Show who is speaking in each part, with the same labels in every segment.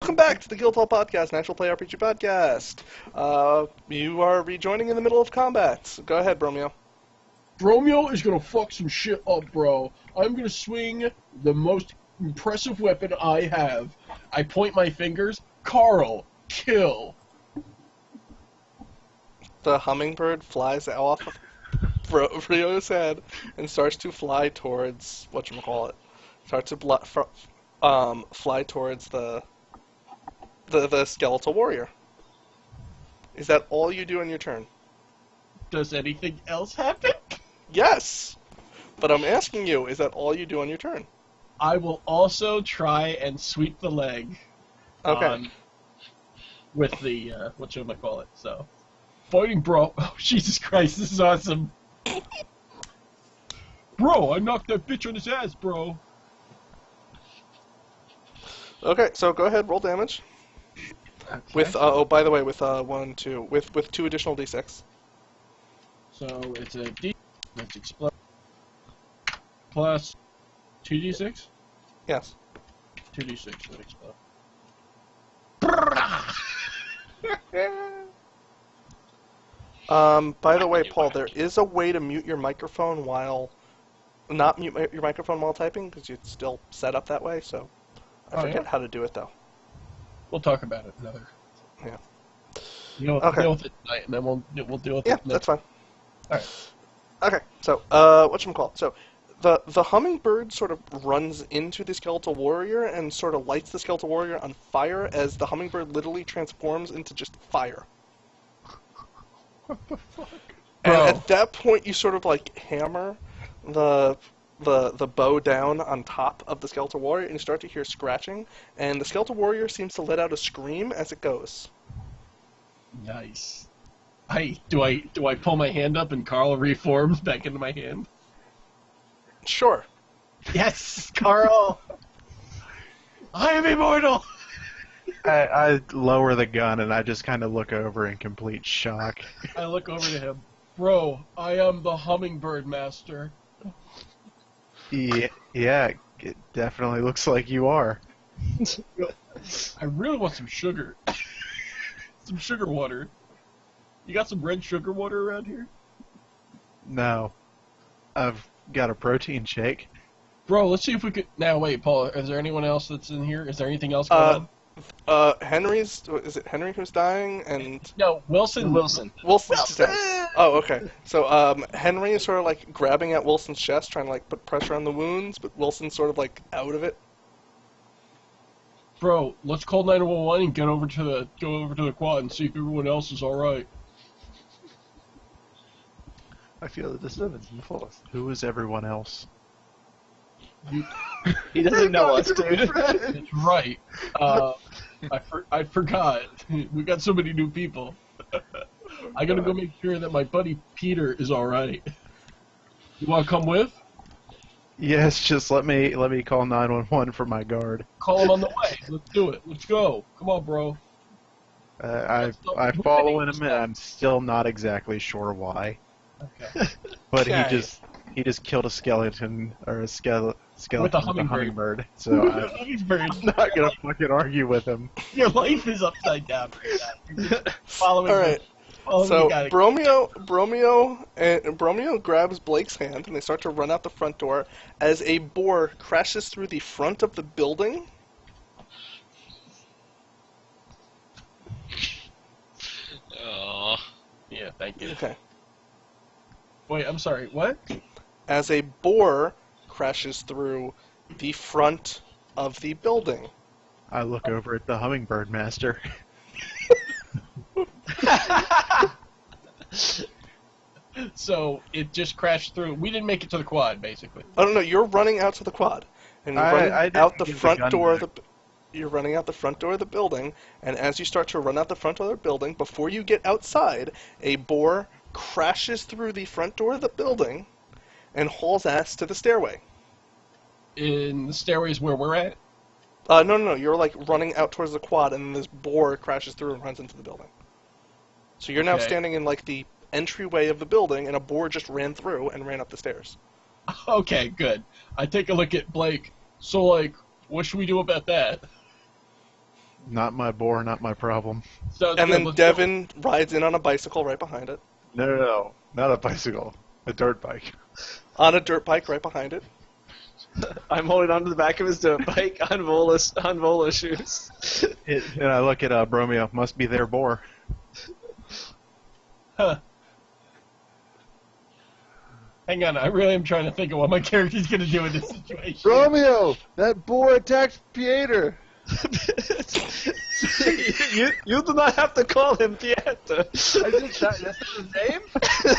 Speaker 1: Welcome back to the Guildhall Podcast, an actual play RPG podcast. You are rejoining in the middle of combat. Go ahead, Bromeo.
Speaker 2: Bromeo is gonna fuck some shit up, bro. I'm gonna swing the most impressive weapon I have. I point my fingers. Carl, kill.
Speaker 1: The hummingbird flies off of Rio's head and starts to fly towards whatchamacallit. Starts to fly towards the skeletal warrior. Is that all you do on your turn?
Speaker 2: Does anything else happen?
Speaker 1: Yes! But I'm asking you, is that all you do on your turn?
Speaker 2: I will also try and sweep the leg.
Speaker 1: Okay.
Speaker 2: With the, whatchamacallit, so. Fighting, bro. Oh, Jesus Christ, this is awesome. Bro, I knocked that bitch on his ass, bro.
Speaker 1: Okay, so go ahead, roll damage.
Speaker 2: Okay.
Speaker 1: With, oh, by the way, with, 1, 2, with 2 additional d6.
Speaker 2: So, it's a D, let's explode, plus 2d6?
Speaker 1: Yes.
Speaker 2: 2d6, let explode.
Speaker 1: By the way, Paul, there is a way to mute your microphone while... Not mute your microphone while typing, because it's still set up that way, so... I forget how to do it, though.
Speaker 2: We'll talk about it another.
Speaker 1: Yeah.
Speaker 2: Deal with it tonight, and then we'll deal with it.
Speaker 1: Yeah, that's fine.
Speaker 2: Alright.
Speaker 1: Okay, so, whatchamacallit? So, the hummingbird sort of runs into the skeletal warrior and sort of lights the skeletal warrior on fire as the hummingbird literally transforms into just fire.
Speaker 2: What the fuck?
Speaker 1: And at that point, you sort of, like, hammer the bow down on top of the skeletal warrior, and you start to hear scratching, and the skeletal warrior seems to let out a scream as it goes.
Speaker 2: Nice. Do I pull my hand up and Carl reforms back into my hand?
Speaker 1: Sure.
Speaker 2: Yes, Carl! I am immortal!
Speaker 3: I lower the gun and I just kind of look over in complete shock.
Speaker 2: I look over to him. Bro, I am the hummingbird master.
Speaker 3: Yeah, it definitely looks like you are.
Speaker 2: I really want some sugar. Some sugar water. You got some red sugar water around here?
Speaker 3: No. I've got a protein shake.
Speaker 2: Bro, let's see if we could... Now, wait, Paul, is there anyone else that's in here? Is there anything else going on?
Speaker 1: Is it Henry who's dying? And
Speaker 2: No, Wilson.
Speaker 1: Wilson's dying. Oh, okay. So, Henry is sort of, like, grabbing at Wilson's chest, trying to, like, put pressure on the wounds, but Wilson's sort of, like, out of it.
Speaker 2: Bro, let's call 911 and go over to the quad and see if everyone else is alright.
Speaker 3: I feel the disturbance in the force. Who is everyone else?
Speaker 4: He doesn't know us, dude.
Speaker 2: That's right. I forgot. We got so many new people. I gotta go make sure that my buddy Peter is alright. You wanna come with?
Speaker 3: Yes, just let me call 911 for my guard.
Speaker 2: Call him on the way. Let's do it. Let's go. Come on, bro.
Speaker 3: I follow in him, and I'm still not exactly sure why.
Speaker 2: Okay.
Speaker 3: But
Speaker 1: Okay.
Speaker 3: he just killed a skeleton or a skeleton
Speaker 2: With a hummingbird.
Speaker 3: So
Speaker 2: Hummingbird.
Speaker 3: I'm not gonna fucking argue with him.
Speaker 2: Your life is upside down right now. You're just following.
Speaker 1: All right. So Bromeo grabs Blake's hand, and they start to run out the front door as a boar crashes through the front of the building.
Speaker 4: Oh.
Speaker 2: Yeah, thank you.
Speaker 1: Okay.
Speaker 2: Wait, I'm sorry. What?
Speaker 1: As a boar crashes through the front of the building.
Speaker 3: I look over at the hummingbird master.
Speaker 2: So it just crashed through. We didn't make it to the quad, basically.
Speaker 1: Oh no, you're running out to the quad, and you're
Speaker 3: I
Speaker 1: running
Speaker 3: didn't
Speaker 1: out the
Speaker 3: give the
Speaker 1: front
Speaker 3: gun
Speaker 1: door of
Speaker 3: back.
Speaker 1: the. You're running out the front door of the building, and as you start to run out the front door of the building, before you get outside, a boar crashes through the front door of the building, and hauls ass to the stairway.
Speaker 2: In the stairways where we're at?
Speaker 1: No. You're like running out towards the quad, and then this boar crashes through and runs into the building. So you're now
Speaker 2: Okay.
Speaker 1: standing in like the entryway of the building, and a boar just ran through and ran up the stairs.
Speaker 2: Okay, good. I take a look at Blake. So, like, what should we do about that?
Speaker 3: Not my boar, not my problem.
Speaker 2: So
Speaker 1: And
Speaker 2: yeah,
Speaker 1: then
Speaker 2: let's
Speaker 1: Devin rides in on a bicycle right behind it.
Speaker 3: No. Not a bicycle. A dirt bike.
Speaker 1: On a dirt bike right behind it.
Speaker 4: I'm holding onto the back of his dirt bike on roller shoes.
Speaker 3: And I look at Bromeo. Must be their boar.
Speaker 2: Huh. Hang on, I really am trying to think of what my character's gonna do in this situation.
Speaker 5: Romeo, that boar attacked Pieter.
Speaker 4: you do not have to call him Pieter.
Speaker 5: That's his name?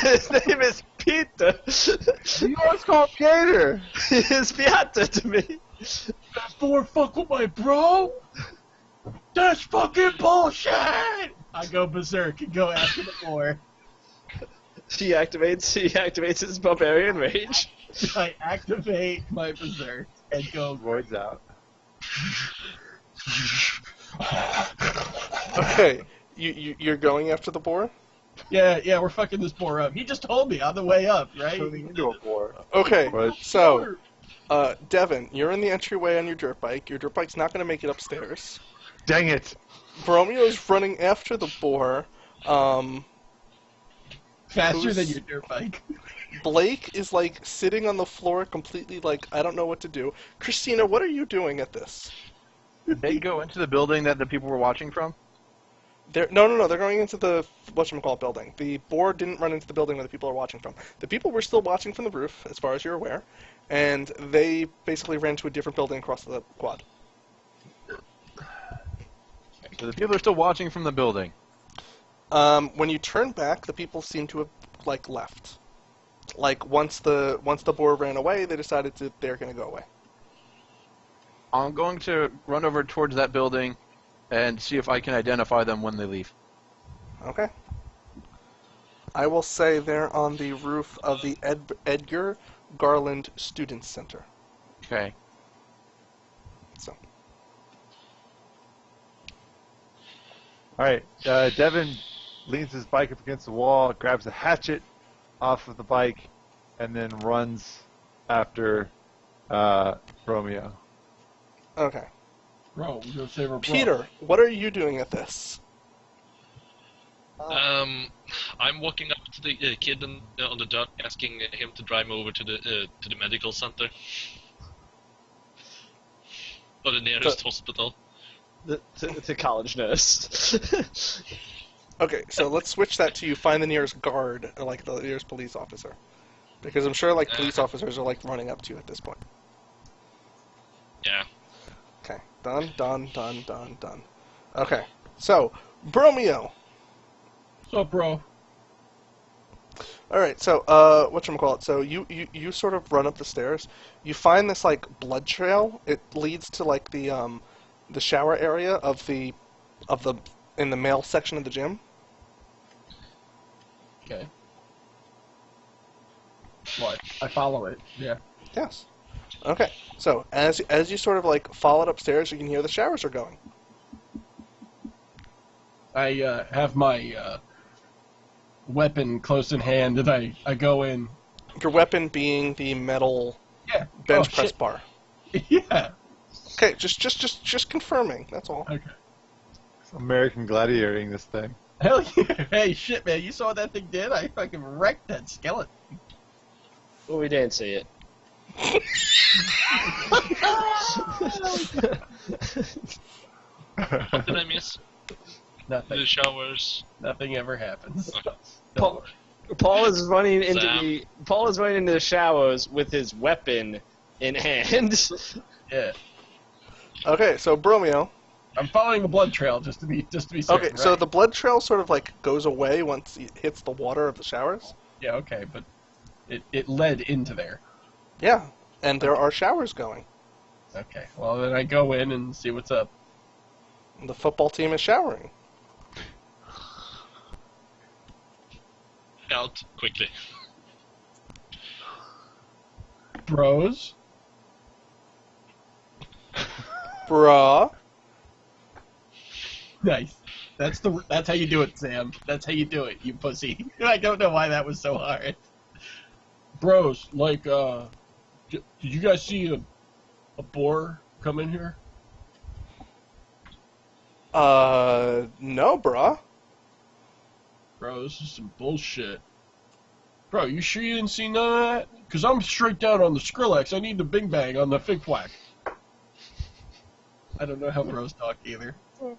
Speaker 4: His name is Peter.
Speaker 5: You always call him Pieter.
Speaker 4: He is Pieter to me.
Speaker 2: That boar fuck with my bro? That's fucking bullshit! I go berserk and go after the boar.
Speaker 4: He activates his barbarian rage.
Speaker 2: I activate my berserk and go.
Speaker 5: Void's out.
Speaker 1: Okay, you're going after the boar?
Speaker 2: Yeah, we're fucking this boar up. He just told me on the way up, right?
Speaker 5: Turning into a boar.
Speaker 1: Okay,
Speaker 5: What?
Speaker 1: so, Devin, you're in the entryway on your dirt bike. Your dirt bike's not going to make it upstairs.
Speaker 3: Dang it!
Speaker 1: Bromeo's running after the boar.
Speaker 2: Faster than
Speaker 1: Who's-
Speaker 2: your dirt bike.
Speaker 1: Blake is, like, sitting on the floor completely, like, I don't know what to do. Christina, what are you doing at this?
Speaker 3: Did they go into the building that the people were watching from?
Speaker 1: No, they're going into the whatchamacallit building. The boar didn't run into the building where the people are watching from. The people were still watching from the roof, as far as you're aware, and they basically ran to a different building across the quad.
Speaker 3: So the people are still watching from the building.
Speaker 1: When you turn back, the people seem to have, like, left. Like, once the boar ran away, they decided they're going to go away.
Speaker 3: I'm going to run over towards that building and see if I can identify them when they leave.
Speaker 1: Okay. I will say they're on the roof of the Edgar Garland Student Center.
Speaker 3: Okay.
Speaker 1: So.
Speaker 5: Alright, Devin leans his bike up against the wall, grabs a hatchet off of the bike, and then runs after Romeo.
Speaker 1: Okay.
Speaker 2: Bro, we're gonna save our bro.
Speaker 1: Peter, what are you doing at this?
Speaker 6: I'm walking up to the kid on the dirt, asking him to drive me over to the medical center, or the nearest hospital.
Speaker 4: The college nurse.
Speaker 1: Okay, so let's switch that to you find the nearest guard, or like the nearest police officer. Because I'm sure like police officers are like running up to you at this point.
Speaker 6: Yeah.
Speaker 1: Okay, done. Okay, so, Bromeo.
Speaker 2: What's up, bro?
Speaker 1: Alright, so, whatchamacallit, so you sort of run up the stairs, you find this, like, blood trail, it leads to, like, the shower area in the male section of the gym.
Speaker 2: Okay. What? I follow it. Yeah.
Speaker 1: Yes. Okay, so, as you sort of, like, follow it upstairs, you can hear the showers are going.
Speaker 2: I have my weapon close in hand, and I go in.
Speaker 1: Your weapon being the metal
Speaker 2: Yeah.
Speaker 1: bench
Speaker 2: Oh,
Speaker 1: press
Speaker 2: shit.
Speaker 1: bar.
Speaker 2: Yeah.
Speaker 1: Okay, just confirming, that's all.
Speaker 2: Okay.
Speaker 5: American gladiating this thing.
Speaker 2: Hell yeah. Hey, shit, man. You saw what that thing did? I fucking wrecked that skeleton.
Speaker 4: Well, we didn't see it.
Speaker 6: What did I miss?
Speaker 2: Nothing.
Speaker 6: The showers.
Speaker 2: Nothing ever happens.
Speaker 6: Okay.
Speaker 4: Paul, Paul is running into
Speaker 6: Sam.
Speaker 4: the showers with his weapon in hand.
Speaker 2: Yeah.
Speaker 1: Okay, so Bromeo.
Speaker 2: I'm following the blood trail just to be certain.
Speaker 1: Okay, so
Speaker 2: right?
Speaker 1: the blood trail sort of like goes away once it hits the water of the showers.
Speaker 2: Yeah, okay, but it led into there.
Speaker 1: Yeah, and there are showers going.
Speaker 2: Okay. Well, then I go in and see what's up.
Speaker 1: The football team is showering.
Speaker 6: Out quickly.
Speaker 2: Bros.
Speaker 1: Bruh.
Speaker 2: Nice. That's how you do it, Sam. That's how you do it, you pussy. I don't know why that was so hard. Bros, like, did you guys see a boar come in here?
Speaker 1: No, bruh.
Speaker 2: Bro, this is some bullshit. Bro, you sure you didn't see none of that? Because I'm straight down on the Skrillex. I need the Bing Bang on the Fig Flack. I don't know how bros talk either. I'm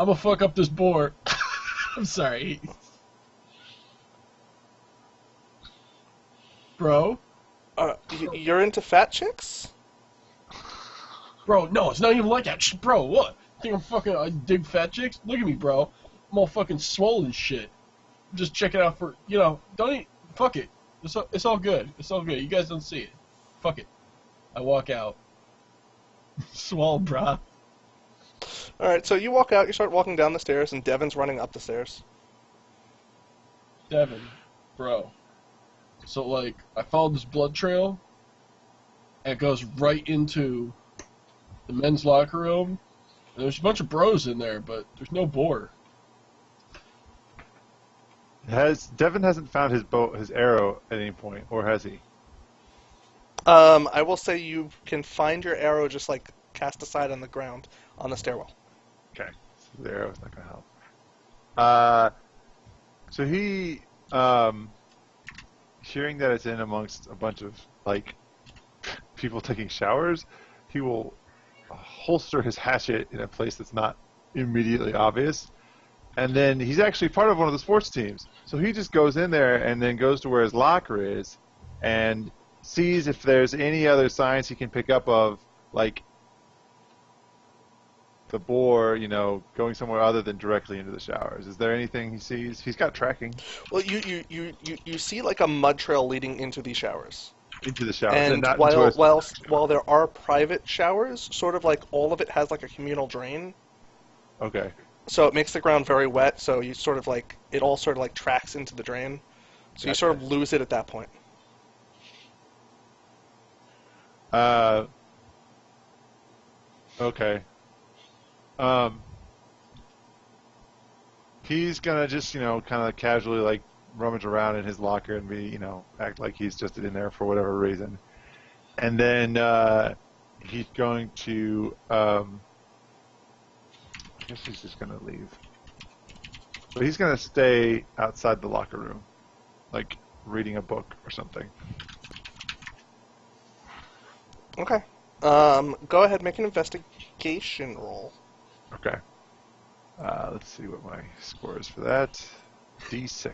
Speaker 2: gonna fuck up this board. I'm sorry. Bro?
Speaker 1: You're into fat chicks?
Speaker 2: Bro, no, it's not even like that. Bro, what? Think I'm fucking, I dig fat chicks? Look at me, bro. I'm all fucking swollen shit. Just check it out for, don't eat, fuck it. It's all good. It's all good. You guys don't see it. Fuck it. I walk out. Swole, brah.
Speaker 1: Alright, so you walk out, you start walking down the stairs, and Devin's running up the stairs.
Speaker 2: Devin, bro. So, like, I followed this blood trail, and it goes right into the men's locker room. And there's a bunch of bros in there, but there's no boar.
Speaker 5: Devin hasn't found his arrow at any point, or has he?
Speaker 1: I will say you can find your arrow just, like, cast aside on the ground on the stairwell.
Speaker 5: Okay, so the arrow's not gonna help. So he, hearing that it's in amongst a bunch of, like, people taking showers, he will holster his hatchet in a place that's not immediately obvious. And then he's actually part of one of the sports teams. So he just goes in there and then goes to where his locker is and sees if there's any other signs he can pick up of, like, the boar, going somewhere other than directly into the showers. Is there anything he sees? He's got tracking.
Speaker 1: Well, you see, like, a mud trail leading into these showers.
Speaker 5: Into the showers.
Speaker 1: And
Speaker 5: not
Speaker 1: while there are private showers, sort of like all of it has like a communal drain.
Speaker 5: Okay.
Speaker 1: So it makes the ground very wet, so you sort of like, it all sort of like tracks into the drain. So you sort of lose it at that point.
Speaker 5: Okay. He's gonna just, kind of casually, like, rummage around in his locker and be, act like he's just in there for whatever reason. And then, he's going to, I guess he's just gonna leave. But he's gonna stay outside the locker room, like, reading a book or something.
Speaker 1: Okay. Go ahead, make an investigation roll.
Speaker 5: Okay. Let's see what my score is for that. D6.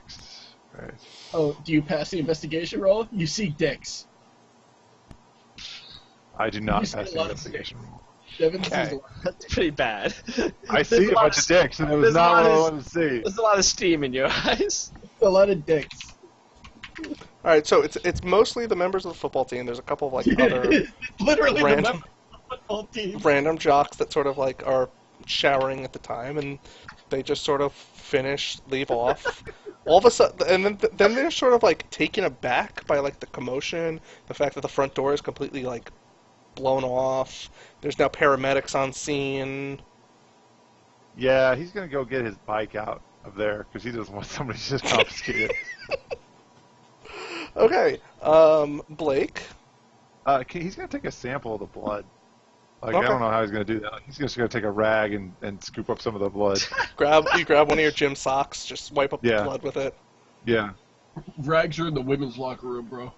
Speaker 5: Right.
Speaker 2: Oh, do you pass the investigation roll? You see dicks.
Speaker 5: I do not
Speaker 2: You see
Speaker 5: pass
Speaker 2: a
Speaker 5: the
Speaker 2: lot of
Speaker 5: investigation.
Speaker 2: Devin
Speaker 4: Okay.
Speaker 2: sees
Speaker 4: That's pretty bad.
Speaker 5: I see a bunch of dicks, and it was
Speaker 4: there's a
Speaker 5: not
Speaker 4: lot
Speaker 5: what I
Speaker 4: of-
Speaker 5: wanted to see.
Speaker 4: There's a lot of steam in your eyes.
Speaker 2: a lot of dicks.
Speaker 1: All right, so it's mostly the members of the football team. There's a couple of like other
Speaker 2: Literally
Speaker 1: random-
Speaker 2: the member of the football team.
Speaker 1: random jocks that sort of like are showering at the time, and they just sort of finish, leave off. All of a sudden, and then they're sort of like taken aback by like the commotion, the fact that the front door is completely like blown off. There's now paramedics on scene.
Speaker 5: Yeah, he's gonna go get his bike out of there because he doesn't want somebody to just confiscate it.
Speaker 1: Okay, Blake.
Speaker 5: He's gonna take a sample of the blood. Like,
Speaker 1: Okay.
Speaker 5: I don't know how he's gonna do that. He's just gonna take a rag and scoop up some of the blood.
Speaker 1: You grab one of your gym socks, just wipe up the
Speaker 5: Yeah.
Speaker 1: blood with it.
Speaker 5: Yeah.
Speaker 2: Rags are in the women's locker room, bro.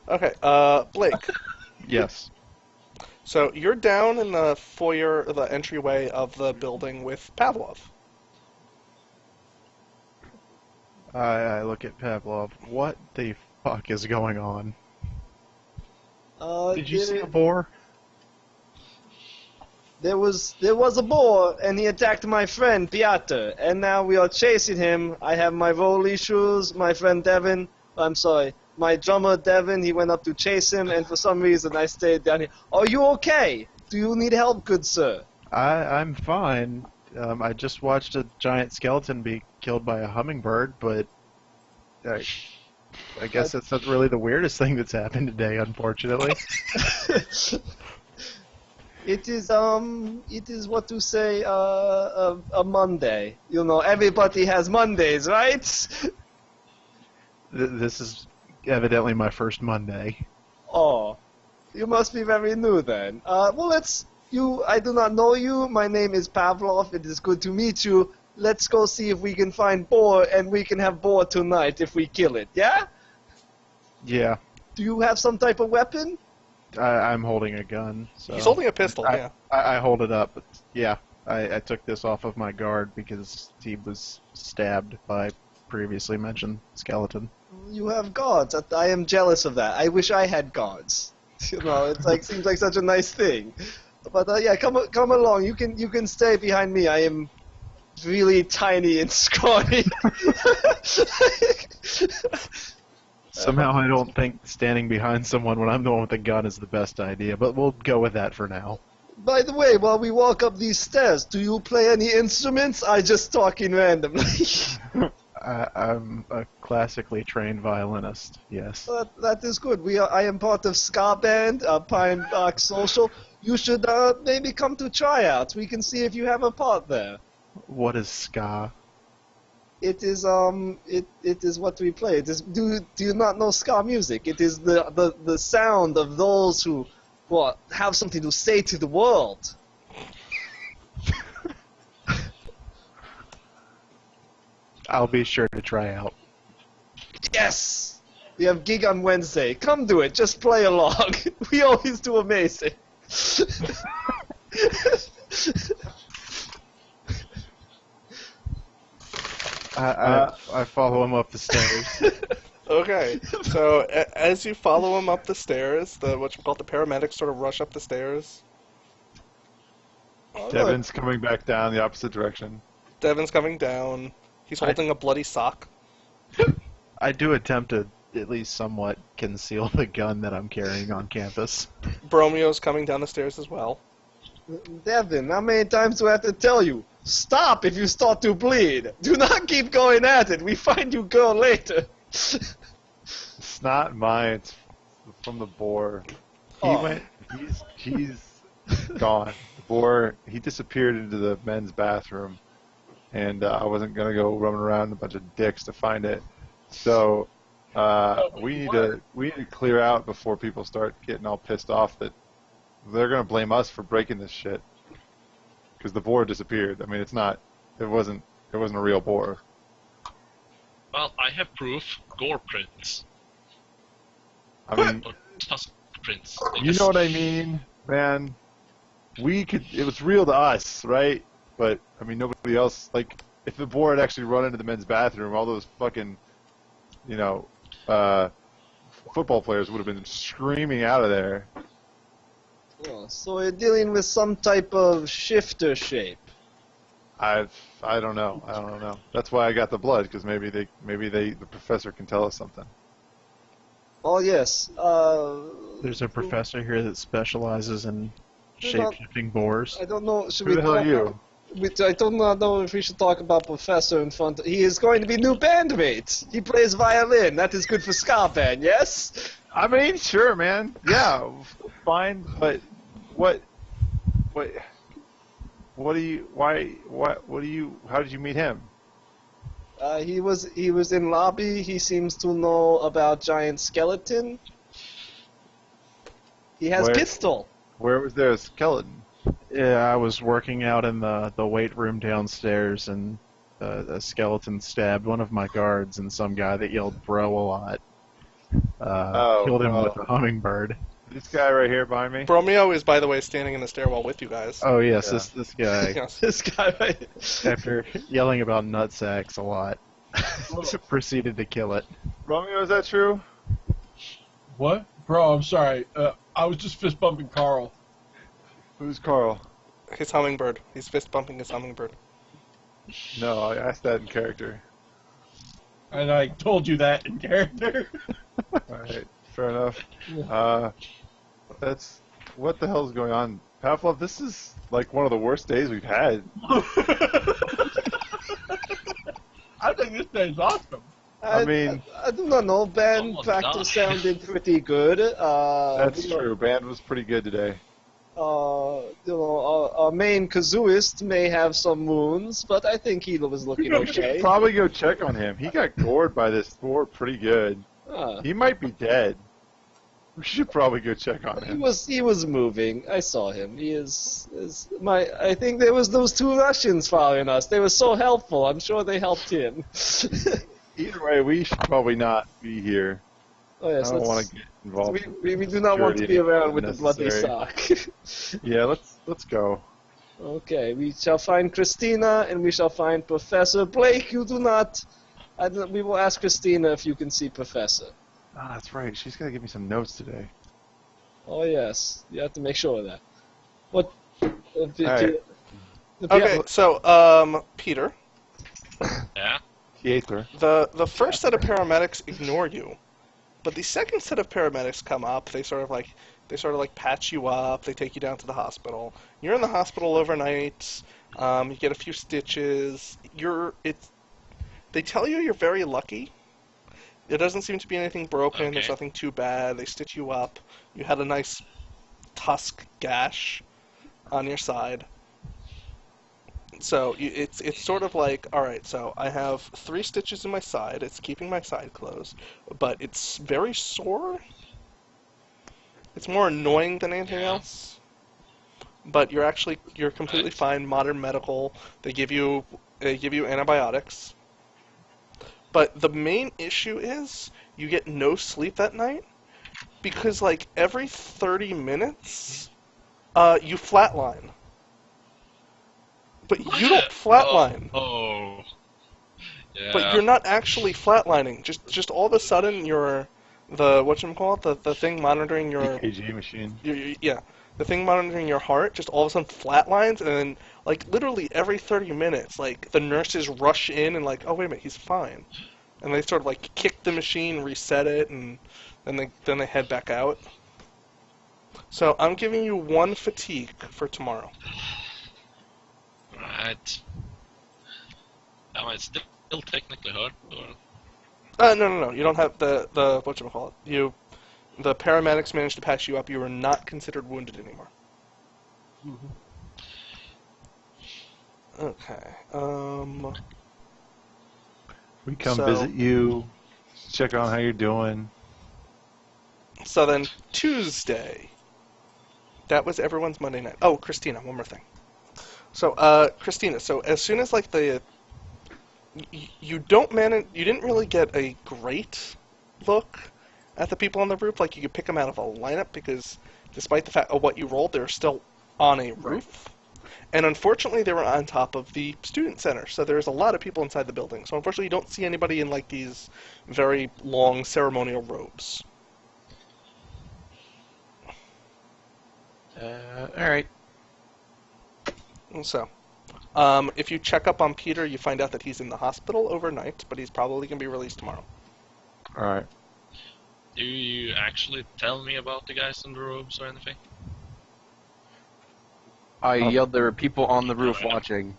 Speaker 1: Okay, Blake.
Speaker 5: Yes.
Speaker 1: So you're down in the foyer, the entryway of the building with Pavlov.
Speaker 7: I look at Pavlov. What the fuck is going on? Did you see a boar?
Speaker 4: There was a boar, and he attacked my friend Piotr, and now we are chasing him. I have my rolly shoes. My friend Devin, I'm sorry, my drummer Devin. He went up to chase him, and for some reason I stayed down here. Are you okay? Do you need help, good sir?
Speaker 7: I'm fine. I just watched a giant skeleton be killed by a hummingbird, but I guess that's not really the weirdest thing that's happened today, unfortunately.
Speaker 4: It is what to say a Monday. You know, everybody has Mondays, right?
Speaker 7: This is evidently my first Monday.
Speaker 4: Oh, You must be very new then. Well, I do not know you. My name is Pavlov. It is good to meet you. Let's go see if we can find boar, and we can have boar tonight if we kill it, yeah?
Speaker 7: Yeah,
Speaker 4: Do you have some type of weapon?
Speaker 7: I'm holding a gun. So
Speaker 1: He's holding a pistol,
Speaker 7: I,
Speaker 1: yeah.
Speaker 7: I hold it up. But yeah, I took this off of my guard because he was stabbed by previously mentioned skeleton.
Speaker 4: You have guards. I am jealous of that. I wish I had guards. You know, it's like seems like such a nice thing. But yeah, come along. You can stay behind me. I am really tiny and scrawny.
Speaker 7: Somehow I don't think standing behind someone when I'm the one with the gun is the best idea, but we'll go with that for now.
Speaker 4: By the way, while we walk up these stairs, do you play any instruments? I just talking randomly.
Speaker 7: I'm a classically trained violinist, yes.
Speaker 4: That is good. I am part of ska band, Pine Box Social. You should maybe come to tryouts. We can see if you have a part there.
Speaker 7: What is ska?
Speaker 4: It is it is what we play. It is do you not know ska music? It is the sound of those who have something to say to the world.
Speaker 7: I'll be sure to try out.
Speaker 4: Yes! We have gig on Wednesday. Come do it. Just play along. We always do amazing.
Speaker 7: I follow him up the stairs.
Speaker 1: Okay, so as you follow him up the stairs, the paramedics sort of rush up the stairs.
Speaker 4: Oh,
Speaker 5: Devin's coming back down the opposite direction.
Speaker 1: Devin's coming down. He's holding a bloody sock.
Speaker 7: I do attempt to at least somewhat conceal the gun that I'm carrying on campus.
Speaker 1: Bromio's coming down the stairs as well.
Speaker 4: Devin, how many times do I have to tell you? Stop if you start to bleed. Do not keep going at it. We find you girl later.
Speaker 5: It's not mine. It's from the boar.
Speaker 4: Oh.
Speaker 5: He's gone. The boar. He disappeared into the men's bathroom, and I wasn't gonna go running around a bunch of dicks to find it. So we need to clear out before people start getting all pissed off that they're gonna blame us for breaking this shit. Because the boar disappeared. I mean, it wasn't a real boar.
Speaker 6: Well, I have proof. Gore prints.
Speaker 5: I mean,
Speaker 6: Or tusk prints. I
Speaker 5: you
Speaker 6: guess.
Speaker 5: know what I mean, man. It was real to us, right? But I mean, nobody else. Like, if the boar had actually run into the men's bathroom, all those fucking, football players would have been screaming out of there.
Speaker 4: Oh, so we're dealing with some type of shifter shape.
Speaker 5: I don't know. I don't know. That's why I got the blood, because maybe the professor can tell us something.
Speaker 4: Oh yes.
Speaker 7: There's a professor here that specializes in
Speaker 4: You're not-
Speaker 7: shape-shifting boars.
Speaker 4: I don't know. Should
Speaker 5: Who
Speaker 4: we
Speaker 5: the hell are
Speaker 4: talk?
Speaker 5: you?
Speaker 4: I don't know if we should talk about Professor in front. He is going to be new bandmate. He plays violin. That is good for ska band. Yes.
Speaker 5: I mean, sure, man. Yeah, fine. But what do you? How did you meet him?
Speaker 4: He was in lobby. He seems to know about giant skeleton. He has
Speaker 5: Where?
Speaker 4: pistol.
Speaker 5: Where was there a skeleton?
Speaker 7: Yeah, I was working out in the weight room downstairs, and a skeleton stabbed one of my guards, and some guy that yelled "bro" a lot killed him with a hummingbird.
Speaker 5: This guy right here behind me.
Speaker 1: Bromio is, by the way, standing in the stairwell with you guys.
Speaker 7: Oh yes,
Speaker 5: Yeah.
Speaker 7: this guy,
Speaker 1: Yes.
Speaker 4: This guy right.
Speaker 7: after yelling about nutsacks a lot, proceeded to kill it.
Speaker 5: Romeo, is that true?
Speaker 2: What? Bro, I'm sorry. I was just fist bumping Carl.
Speaker 5: Who's Carl?
Speaker 1: His hummingbird. He's fist bumping his hummingbird.
Speaker 5: No, I asked that in character.
Speaker 2: And I told you that in character.
Speaker 5: Alright, fair enough. What the hell is going on? Pavlov, this is like one of the worst days we've had.
Speaker 2: I think this day's awesome.
Speaker 5: I mean-
Speaker 4: I do not know. Band
Speaker 6: Oh,
Speaker 4: practice
Speaker 6: gosh.
Speaker 4: sounded pretty good.
Speaker 5: That's true. Band was pretty good today.
Speaker 4: Our main kazooist may have some wounds, but I think he was looking
Speaker 5: We should
Speaker 4: okay.
Speaker 5: probably go check on him. He got gored by this boar pretty good.
Speaker 4: Ah.
Speaker 5: He might be dead. We should probably go check on
Speaker 4: He
Speaker 5: him.
Speaker 4: was moving. I saw him. He is my. I think there was those 2 Russians following us. They were so helpful. I'm sure they helped him.
Speaker 5: Either way, we should probably not be here.
Speaker 4: Oh yes,
Speaker 5: I don't want to get involved.
Speaker 4: we do not want to be around with the bloody
Speaker 5: Unnecessary.
Speaker 4: sock.
Speaker 5: Yeah, let's go.
Speaker 4: Okay, we shall find Christina and we shall find Professor Blake. You do not. We will ask Christina if you can see Professor.
Speaker 5: Ah, that's right. She's gonna give me some notes today.
Speaker 4: Oh yes, you have to make sure of that. What?
Speaker 5: Alright.
Speaker 1: Okay, so Peter,
Speaker 6: Yeah.
Speaker 5: Pietro.
Speaker 1: the first set of paramedics ignore you, but the second set of paramedics come up. They sort of like patch you up. They take you down to the hospital. You're in the hospital overnight. You get a few stitches. They tell you you're very lucky. There doesn't seem to be anything broken. There's
Speaker 6: Okay.
Speaker 1: nothing too bad. They stitch you up. You had a nice tusk gash on your side. So it's sort of like, all right, so I have 3 stitches in my side. It's keeping my side closed, but it's very sore. It's more annoying than anything
Speaker 6: Yeah.
Speaker 1: else. But you're completely fine. Modern medical. They give you antibiotics. But the main issue is you get no sleep that night because like every 30 minutes, you flatline. But you don't flatline.
Speaker 6: Oh. Yeah.
Speaker 1: But you're not actually flatlining. Just all of a sudden the thing monitoring your
Speaker 5: EKG machine.
Speaker 1: yeah, the thing monitoring your heart just all of a sudden flatlines, and then like literally every 30 minutes, like the nurses rush in and like, oh wait a minute, he's fine, and they sort of like kick the machine, reset it, and then they head back out. So I'm giving you 1 fatigue for tomorrow.
Speaker 6: Right. Am I still technically hurt? Or...
Speaker 1: No. You don't have the whatchamacallit. The paramedics managed to patch you up. You are not considered wounded anymore. Okay.
Speaker 5: We come
Speaker 1: So-
Speaker 5: visit you, check on how you're doing.
Speaker 1: So then Tuesday. That was everyone's Monday night. Oh, Christina, one more thing. So, Christina, so as soon as like you didn't really get a great look at the people on the roof. Like you could pick them out of a lineup because despite the fact of what you rolled, they're still on a roof. And unfortunately, they were on top of the student center, so there's a lot of people inside the building. So unfortunately, you don't see anybody in like these very long ceremonial robes.
Speaker 3: Alright.
Speaker 1: So, if you check up on Peter, you find out that he's in the hospital overnight, but he's probably going to be released tomorrow.
Speaker 5: Alright.
Speaker 6: Do you actually tell me about the guys in the robes or anything?
Speaker 3: I yelled there were people on the roof watching.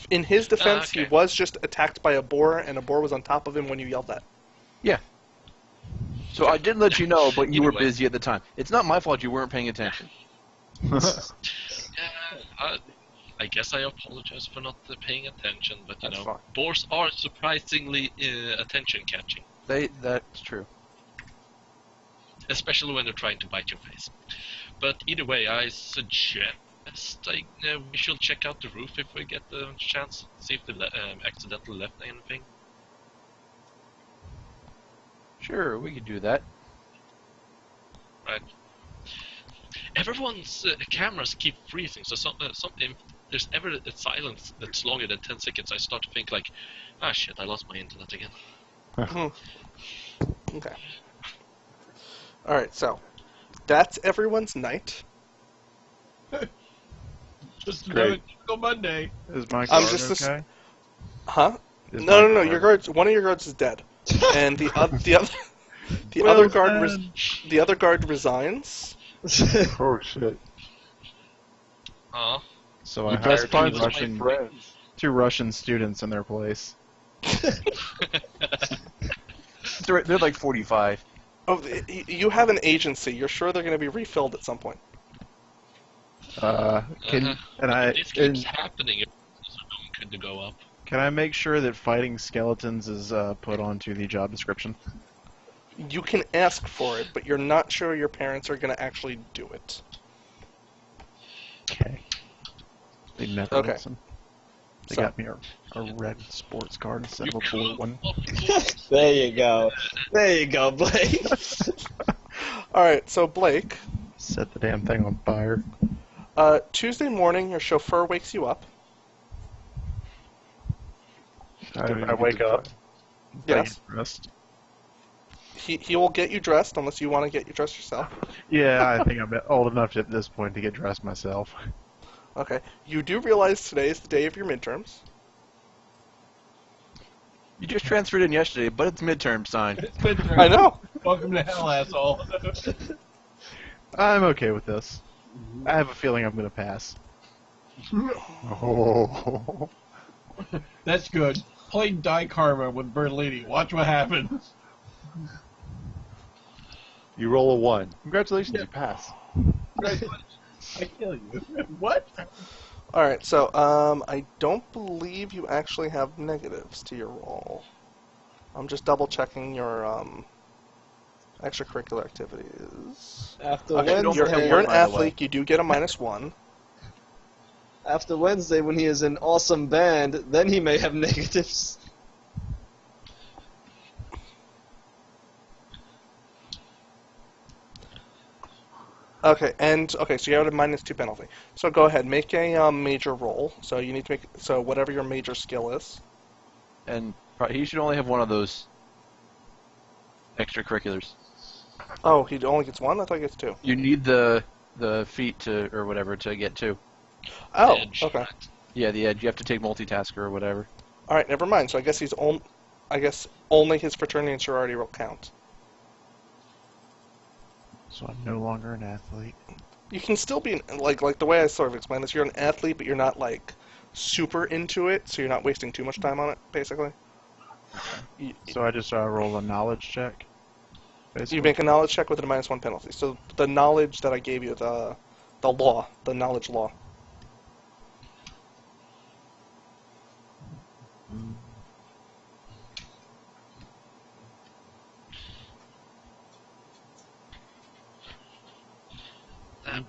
Speaker 1: In his defense,
Speaker 6: okay.
Speaker 1: he was just attacked by a boar, and a boar was on top of him when you yelled that.
Speaker 3: So I did let you know, but you
Speaker 6: Either
Speaker 3: were
Speaker 6: way.
Speaker 3: busy at the time. It's not my fault you weren't paying attention.
Speaker 6: Yeah, I guess I apologize for not paying attention, but you
Speaker 3: That's
Speaker 6: know,
Speaker 3: fine.
Speaker 6: boars are surprisingly attention-catching,
Speaker 3: That's true.
Speaker 6: especially when they're trying to bite your face. But either way, I suggest we should check out the roof if we get the chance, see if they accidentally left anything.
Speaker 3: Sure, we could do that.
Speaker 6: Right. Everyone's cameras keep freezing, so if there's ever a silence that's longer than 10 seconds, I start to think like, ah shit, I lost my internet again.
Speaker 1: Okay. Alright, so that's everyone's night.
Speaker 2: Just
Speaker 5: Great.
Speaker 2: another typical Monday.
Speaker 7: Is my
Speaker 1: I'm
Speaker 7: guard
Speaker 1: just this-
Speaker 7: okay?
Speaker 1: Huh?
Speaker 5: Is
Speaker 1: No,
Speaker 5: my
Speaker 1: your
Speaker 5: guard-
Speaker 1: guards. One of your guards is dead, and the
Speaker 7: Well
Speaker 1: other guard
Speaker 7: done.
Speaker 1: the other guard resigns.
Speaker 5: Oh shit.
Speaker 7: So I
Speaker 3: You
Speaker 7: hired
Speaker 3: best find
Speaker 7: two
Speaker 3: my
Speaker 7: Russian,
Speaker 3: friends.
Speaker 7: 2 Russian students in their place.
Speaker 3: They're like 45.
Speaker 1: Oh, you have an agency. You're sure they're going to be refilled at some point.
Speaker 7: Can
Speaker 6: This keeps happening. It's going to go up.
Speaker 7: can I make sure that fighting skeletons is put onto the job description?
Speaker 1: You can ask for it, but you're not sure your parents are going to actually do it.
Speaker 7: Okay. They never
Speaker 1: Okay.
Speaker 7: listen. They
Speaker 1: So-
Speaker 7: got me a red sports card instead of a blue one.
Speaker 4: There you go. There you go, Blake.
Speaker 1: Alright, so Blake,
Speaker 7: Set the damn thing on fire.
Speaker 1: Tuesday morning your chauffeur wakes you up.
Speaker 7: I wake up.
Speaker 1: Yes.
Speaker 7: I get dressed.
Speaker 1: He will get you dressed unless you want to get you dressed yourself.
Speaker 7: Yeah, I think I'm old enough at this point to get dressed myself.
Speaker 1: Okay. You do realize today is the day of your midterms.
Speaker 3: You just transferred in yesterday, but it's midterm sign.
Speaker 2: It's midterm.
Speaker 1: I know.
Speaker 2: Welcome to hell, asshole.
Speaker 7: I'm okay with this. I have a feeling I'm gonna pass.
Speaker 5: Oh.
Speaker 2: That's good. Play Die Karma with Berlini. Watch what happens.
Speaker 5: You roll a 1. Congratulations, you pass.
Speaker 2: I kill you. What?
Speaker 1: Alright, so, I don't believe you actually have negatives to your roll. I'm just double checking your, extracurricular activities.
Speaker 4: After
Speaker 1: Okay,
Speaker 4: Wednesday,
Speaker 1: you're an athlete, you do get a -1.
Speaker 4: after Wednesday when he is in awesome band, then he may have negatives.
Speaker 1: Okay, so you have a -2 penalty. So go ahead, make a major roll. So you need to make whatever your major skill is.
Speaker 3: And he should only have one of those extracurriculars.
Speaker 1: Oh, he only gets one? I thought he gets 2.
Speaker 3: You need the feat to or whatever to get 2.
Speaker 1: Oh,
Speaker 6: Edge,
Speaker 1: okay.
Speaker 6: right?
Speaker 3: Yeah, the edge. You have to take multitasker or whatever.
Speaker 1: All right, never mind. So I guess only his fraternity and sorority will count.
Speaker 7: So I'm no longer an athlete.
Speaker 1: You can still be like the way I sort of explained this. You're an athlete, but you're not like super into it, so you're not wasting too much time on it. Basically,
Speaker 7: So I just roll a knowledge check. Basically.
Speaker 1: you make a knowledge check with a -1 penalty. So the knowledge that I gave you, the knowledge law.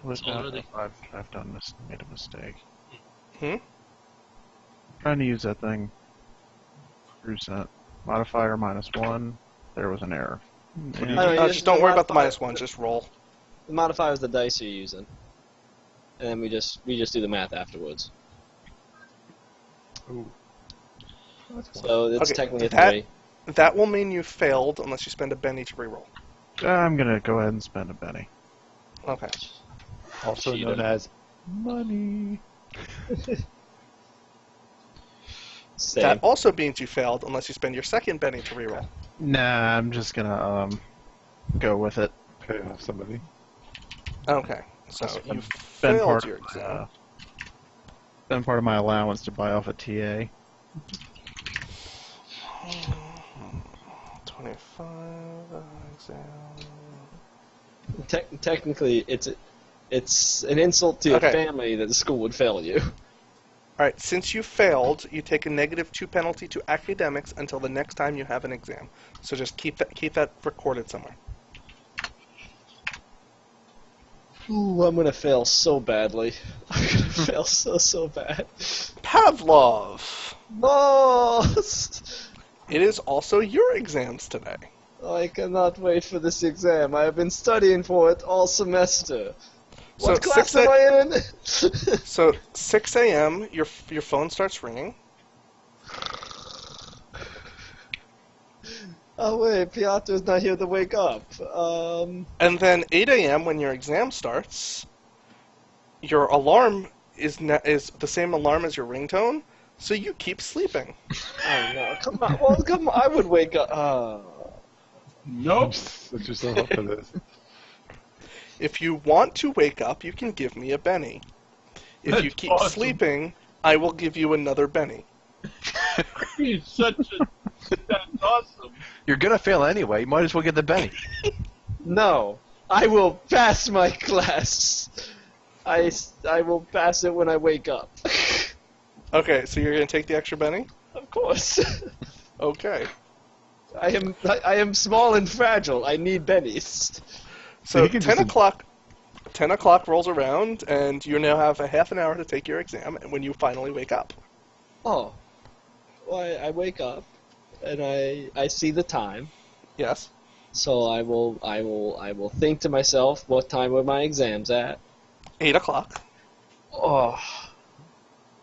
Speaker 6: That's already.
Speaker 7: I've done this, made a mistake.
Speaker 1: Hmm?
Speaker 7: Trying to use that thing. Percent modifier -1. There was an error.
Speaker 4: I know,
Speaker 1: Just don't worry about the
Speaker 4: modifier-
Speaker 1: -1. Just roll.
Speaker 4: The modifier is the dice you're using, and then we just do the math afterwards.
Speaker 5: Ooh.
Speaker 4: So it's
Speaker 1: Okay,
Speaker 4: technically a
Speaker 1: that-
Speaker 4: 3.
Speaker 1: That will mean you failed unless you spend a Benny to reroll.
Speaker 7: I'm gonna go ahead and spend a penny.
Speaker 1: Okay.
Speaker 5: Also
Speaker 4: Cheater.
Speaker 5: known as
Speaker 7: Money.
Speaker 4: Same.
Speaker 1: That also means you failed unless you spend your second Benny to reroll.
Speaker 7: Nah, I'm just gonna go with it.
Speaker 5: pay off somebody.
Speaker 1: Okay. So
Speaker 7: That's
Speaker 1: you
Speaker 7: been
Speaker 1: failed
Speaker 7: part
Speaker 1: your
Speaker 7: of
Speaker 1: exam.
Speaker 7: been part of my allowance to buy off a TA.
Speaker 1: 25 exam.
Speaker 4: Technically, it's an insult to your
Speaker 1: Okay.
Speaker 4: family that the school would fail you.
Speaker 1: Alright, since you failed, you take a -2 penalty to academics until the next time you have an exam. So just keep that recorded somewhere.
Speaker 4: Ooh, I'm gonna fail so badly. I'm gonna fail so bad.
Speaker 1: Pavlov!
Speaker 4: No!
Speaker 1: It is also your exams today.
Speaker 4: I cannot wait for this exam. I have been studying for it all semester.
Speaker 1: So
Speaker 4: What class
Speaker 1: 6
Speaker 4: am I in?
Speaker 1: So 6 a.m. Your phone starts ringing.
Speaker 4: Oh wait, Piatro's not here to wake up.
Speaker 1: And then 8 a.m. when your exam starts, your alarm is the same alarm as your ringtone, so you keep sleeping.
Speaker 4: Oh no, come on. Well, come on. I would wake up.
Speaker 2: Nope.
Speaker 5: Set yourself up for this.
Speaker 1: If you want to wake up, you can give me a Benny. If you
Speaker 2: That's
Speaker 1: keep
Speaker 2: awesome.
Speaker 1: sleeping, I will give you another Benny.
Speaker 2: He's such a. That's awesome.
Speaker 3: You're gonna fail anyway. You might as well get the Benny.
Speaker 4: No, I will pass my class. I will pass it when I wake up.
Speaker 1: Okay, so you're gonna take the extra Benny?
Speaker 4: Of course.
Speaker 1: Okay.
Speaker 4: I am small and fragile. I need bennies.
Speaker 1: So
Speaker 5: he can
Speaker 1: 10
Speaker 5: just-
Speaker 1: o'clock. 10 o'clock rolls around, and you now have a half an hour to take your exam when you finally wake up.
Speaker 4: Oh. Well, I wake up, and I see the time.
Speaker 1: Yes.
Speaker 4: So I will think to myself, what time were my exams at?
Speaker 1: 8 o'clock.
Speaker 4: Oh.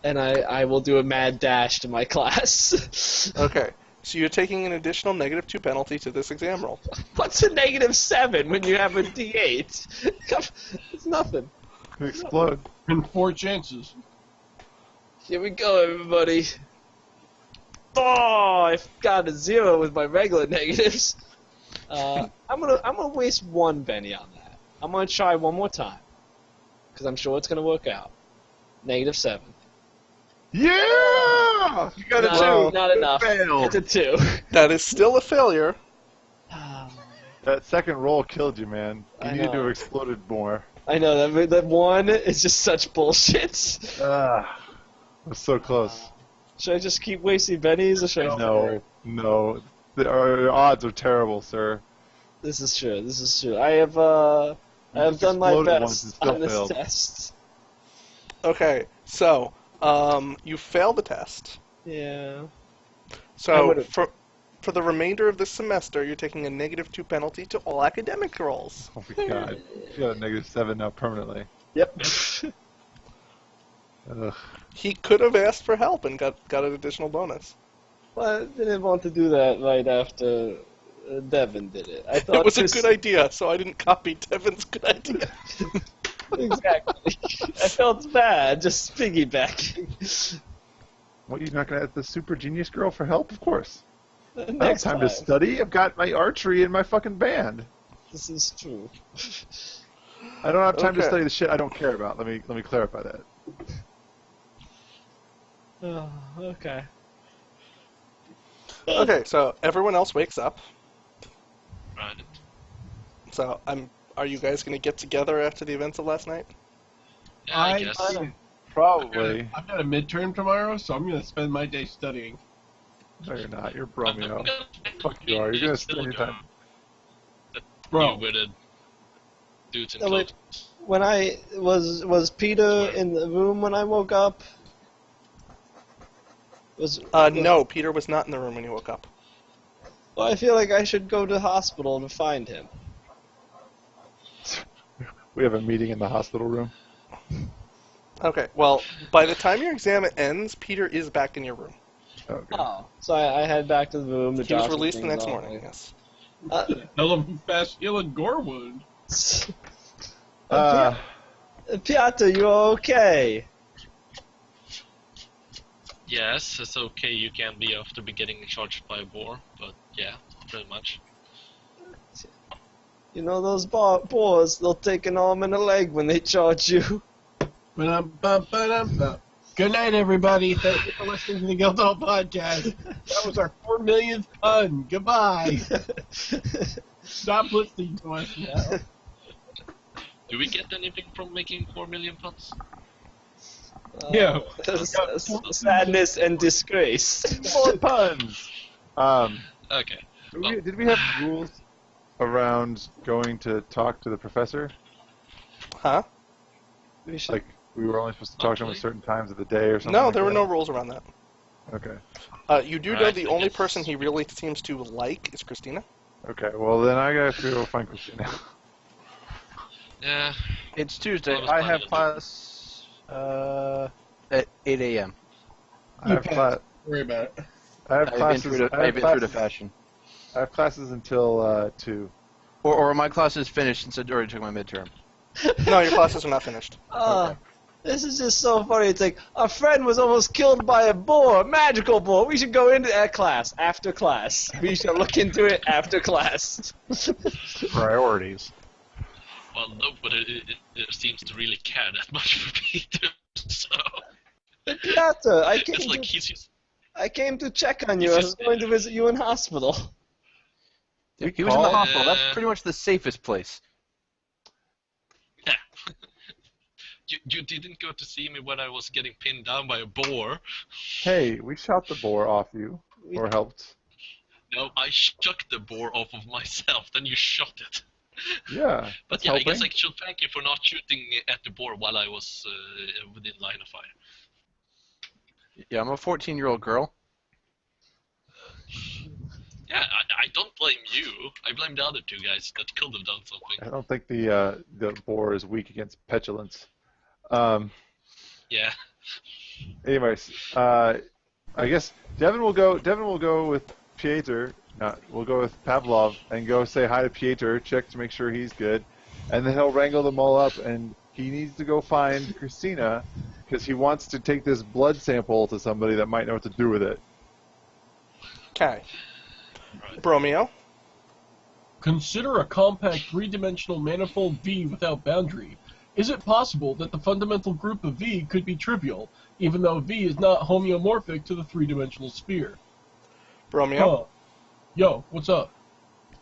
Speaker 4: And I will do a mad dash to my class.
Speaker 1: Okay. So you're taking an additional -2 penalty to this exam roll.
Speaker 4: What's a -7 when you have a D8? It's nothing.
Speaker 5: Explode.
Speaker 2: And 4 chances.
Speaker 4: Here we go, everybody. Oh, I got a 0 with my regular negatives. I'm gonna waste 1 Benny on that. I'm gonna try one more time, because I'm sure it's gonna work out. -7.
Speaker 5: Yeah! You got a
Speaker 4: No,
Speaker 5: 2.
Speaker 4: not enough.
Speaker 5: Failed.
Speaker 4: It's a 2.
Speaker 1: That is still a failure.
Speaker 5: That second roll killed you, man. You
Speaker 4: I
Speaker 5: needed to
Speaker 4: know.
Speaker 5: have exploded more.
Speaker 4: I know that 1 is just such bullshit.
Speaker 5: Ah, it was so close.
Speaker 4: Should I just keep wasting bennies, or should I?
Speaker 5: No. Our odds are terrible, sir.
Speaker 4: This is true. This is true. I have
Speaker 5: just
Speaker 4: done my
Speaker 5: exploded once and
Speaker 4: best
Speaker 5: still
Speaker 4: on this
Speaker 5: failed.
Speaker 4: test.
Speaker 1: Okay. So, you failed the test.
Speaker 4: Yeah. I
Speaker 1: So,
Speaker 4: would've-
Speaker 1: for the remainder of this semester, you're taking a -2 penalty to all academic rolls.
Speaker 5: Oh my god. You got a -7 now permanently.
Speaker 4: Yep.
Speaker 5: Ugh.
Speaker 1: He could have asked for help and got an additional bonus.
Speaker 4: Well, I didn't want to do that right after Devin did it. I thought
Speaker 1: It was a
Speaker 4: this-
Speaker 1: good idea, so I didn't copy Devin's good idea.
Speaker 4: Exactly. I felt bad just piggybacking.
Speaker 5: What, you're not going to ask the super genius girl for help? Of course. I don't have
Speaker 4: Next
Speaker 5: time to study. I've got my archery and my fucking band.
Speaker 4: This is true.
Speaker 5: I don't have time to
Speaker 1: Okay.
Speaker 5: study the shit I don't care about. Let me clarify that.
Speaker 4: Oh, okay.
Speaker 1: Okay, so everyone else wakes up.
Speaker 6: Right.
Speaker 1: So are you guys going to get together after the events of last night?
Speaker 6: Yeah, I
Speaker 2: I-
Speaker 6: guess.
Speaker 5: Probably.
Speaker 2: I've got a midterm tomorrow, so I'm gonna spend my day studying.
Speaker 5: No, you're not. You're
Speaker 6: I'm
Speaker 5: Bromeo.
Speaker 6: gonna-
Speaker 5: Fuck you are. You're gonna
Speaker 6: still
Speaker 5: spend your time.
Speaker 2: Bro,
Speaker 6: You with the dudes in
Speaker 4: No, wait.
Speaker 6: clothes.
Speaker 4: When I was Peter in the room when I woke up?
Speaker 1: No, Peter was not in the room when you woke up.
Speaker 4: Well, I feel like I should go to the hospital to find him.
Speaker 5: We have a meeting in the hospital room.
Speaker 1: Okay, well, by the time your exam ends, Peter is back in your room.
Speaker 5: Okay.
Speaker 4: Oh, so I head back to the room.
Speaker 1: He was
Speaker 4: doctor
Speaker 1: released the
Speaker 4: things
Speaker 1: next
Speaker 4: off
Speaker 1: morning,
Speaker 4: me.
Speaker 1: yes.
Speaker 2: hell of a fast healing gore wound.
Speaker 4: Piotr, you okay?
Speaker 6: Yes, it's okay. You can be after be getting charged by a boar, but yeah, pretty much.
Speaker 4: You know those boars, they'll take an arm and a leg when they charge you.
Speaker 2: Ba-dum-bum-ba-dum-bum. Good night, everybody. Thank you for listening to the Guildhall Podcast. That was our 4 millionth pun. Goodbye. Stop listening to us now.
Speaker 6: Do we get anything from making 4 million puns?
Speaker 2: Yeah.
Speaker 4: Sadness and disgrace.
Speaker 5: More puns.
Speaker 6: Okay.
Speaker 5: Did we have rules around going to talk to the professor?
Speaker 1: Huh?
Speaker 4: We should,
Speaker 5: Like we were only supposed to talk to him at
Speaker 6: Actually-
Speaker 5: certain times of the day or something?
Speaker 1: No,
Speaker 5: like
Speaker 1: there were
Speaker 5: that?
Speaker 1: no rules around that.
Speaker 5: Okay.
Speaker 1: You do know
Speaker 6: Right,
Speaker 1: the
Speaker 6: I
Speaker 1: only
Speaker 6: guess-
Speaker 1: person he really seems to like is Christina.
Speaker 5: Okay. Well, then I gotta go find Christina.
Speaker 3: Yeah. It's Tuesday.
Speaker 6: I was
Speaker 3: I
Speaker 6: planning
Speaker 3: have
Speaker 6: to do-
Speaker 3: class at 8 a.m.
Speaker 5: I have
Speaker 2: Don't worry about it.
Speaker 5: I have
Speaker 3: I've been
Speaker 5: classes.
Speaker 3: through the,
Speaker 5: I have
Speaker 3: I've been through the
Speaker 5: classes-
Speaker 3: fashion.
Speaker 5: I have classes until 2.
Speaker 3: Or my class is finished since I already took my midterm.
Speaker 1: No, your classes are not finished.
Speaker 4: This is just so funny. It's like, a friend was almost killed by a boar, magical boar. We should go into that class, after class. We should look into it after class.
Speaker 7: Priorities.
Speaker 6: Well, nobody it seems to really care that much for Peter, so
Speaker 4: Piotr,
Speaker 6: it's like he's just...
Speaker 4: I came to check on you. I was going to visit you in hospital.
Speaker 3: He was in the hospital. That's
Speaker 6: Uh,
Speaker 3: pretty much the safest place.
Speaker 6: Yeah. You didn't go to see me when I was getting pinned down by a boar.
Speaker 5: Hey, we shot the boar off you, or helped.
Speaker 6: No, I shook the boar off of myself, then you shot it.
Speaker 5: Yeah.
Speaker 6: But
Speaker 5: that's
Speaker 6: yeah, I guess I
Speaker 5: helping.
Speaker 6: should thank you for not shooting at the boar while I was within line of fire.
Speaker 3: Yeah, I'm a 14-year-old girl.
Speaker 6: Yeah, I don't blame you. I blame the other two guys that could have done something.
Speaker 5: I don't think the boar is weak against petulance. Um,
Speaker 6: Yeah.
Speaker 5: anyways, I guess Devin will go. Devin will go with Pieter. We'll go with Pavlov and go say hi to Pieter. Check to make sure he's good, and then he'll wrangle them all up. And he needs to go find Christina because he wants to take this blood sample to somebody that might know what to do with it.
Speaker 1: Okay.
Speaker 6: Right.
Speaker 1: Bromeo.
Speaker 2: Consider a compact three-dimensional manifold V without boundary. Is it possible that the fundamental group of V could be trivial, even though V is not homeomorphic to the three-dimensional sphere?
Speaker 1: Bromeo.
Speaker 2: Huh. Yo, what's up?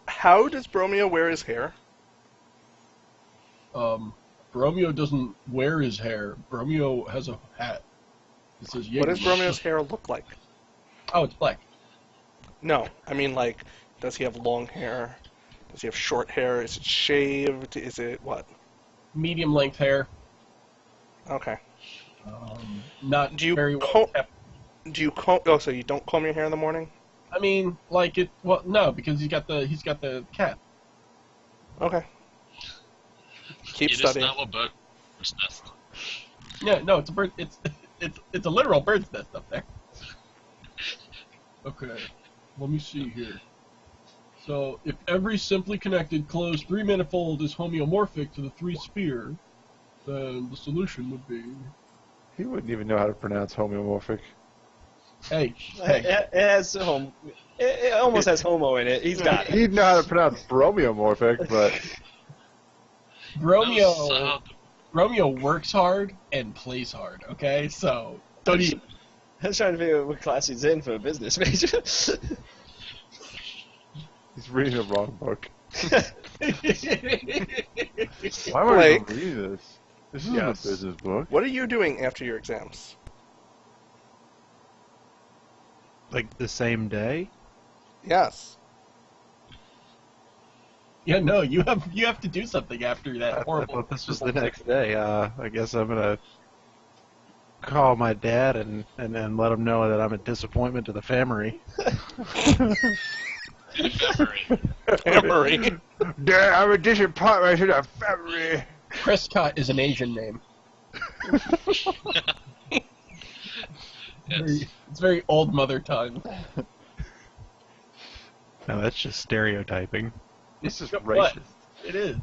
Speaker 1: How does Bromeo wear his hair?
Speaker 2: Bromeo doesn't wear his hair. Bromeo has a hat. It says
Speaker 1: What does
Speaker 2: Jaeger.
Speaker 1: Bromeo's hair look like?
Speaker 2: Oh, it's black.
Speaker 1: No, I mean, like, does he have long hair? Does he have short hair? Is it shaved? Is it what?
Speaker 2: Medium length hair.
Speaker 1: Okay.
Speaker 2: Not
Speaker 1: Do you
Speaker 2: very well
Speaker 1: comb?
Speaker 2: kept.
Speaker 1: Do you comb? Oh, so you don't comb your hair in the morning?
Speaker 2: I mean, like it. Well, no, because he's got the cap.
Speaker 1: Okay. Keep
Speaker 6: It is
Speaker 1: studying.
Speaker 6: now a bird's nest.
Speaker 2: Yeah, no, it's a bird. It's a literal bird's nest up there. Okay, let me see here. So, if every simply connected closed three-manifold is homeomorphic to the three-sphere, then the solution would be...
Speaker 5: He wouldn't even know how to pronounce homeomorphic.
Speaker 2: Hey,
Speaker 4: It has it almost has homo in it. He's got it.
Speaker 5: He'd know how to pronounce bromeomorphic, but
Speaker 2: Romeo works hard and plays hard, okay? So, don't even...
Speaker 4: I was trying to figure out what class he's in for a business major.
Speaker 5: he's reading the wrong book.
Speaker 1: Blake.
Speaker 5: Why am I even reading this? This isn't
Speaker 1: Yes.
Speaker 5: a business book.
Speaker 1: What are you doing after your exams?
Speaker 7: Like the same day?
Speaker 1: Yes.
Speaker 2: Yeah, no, you have to do something after that
Speaker 7: I
Speaker 2: horrible...
Speaker 7: thought this was the next day. I guess I'm gonna call my dad and let him know that I'm a disappointment to the family.
Speaker 1: Emery.
Speaker 5: Dad, I'm a disappointment to the family.
Speaker 2: Prescott is an Asian name.
Speaker 6: Yes.
Speaker 2: It's very old mother tongue.
Speaker 7: No, that's just stereotyping.
Speaker 5: This is
Speaker 2: What?
Speaker 5: racist.
Speaker 2: It is.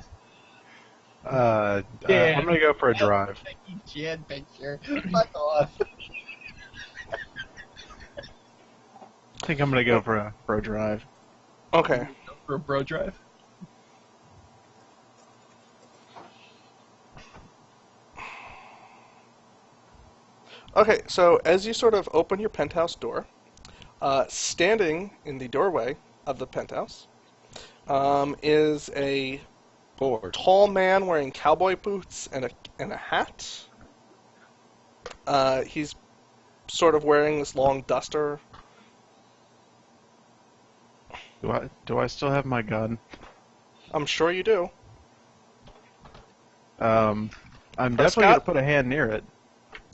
Speaker 7: I'm
Speaker 2: Yeah.
Speaker 7: gonna go for a drive.
Speaker 2: Jan picture. Fuck off.
Speaker 7: I think I'm gonna go for a drive.
Speaker 1: Okay.
Speaker 2: For a bro drive.
Speaker 1: Okay, so as you sort of open your penthouse door, standing in the doorway of the penthouse is a tall man wearing cowboy boots and a hat. He's sort of wearing this long duster.
Speaker 7: Do I still have my gun?
Speaker 1: I'm sure you do.
Speaker 7: I'm
Speaker 1: Prescott?
Speaker 7: definitely gonna put a hand near it.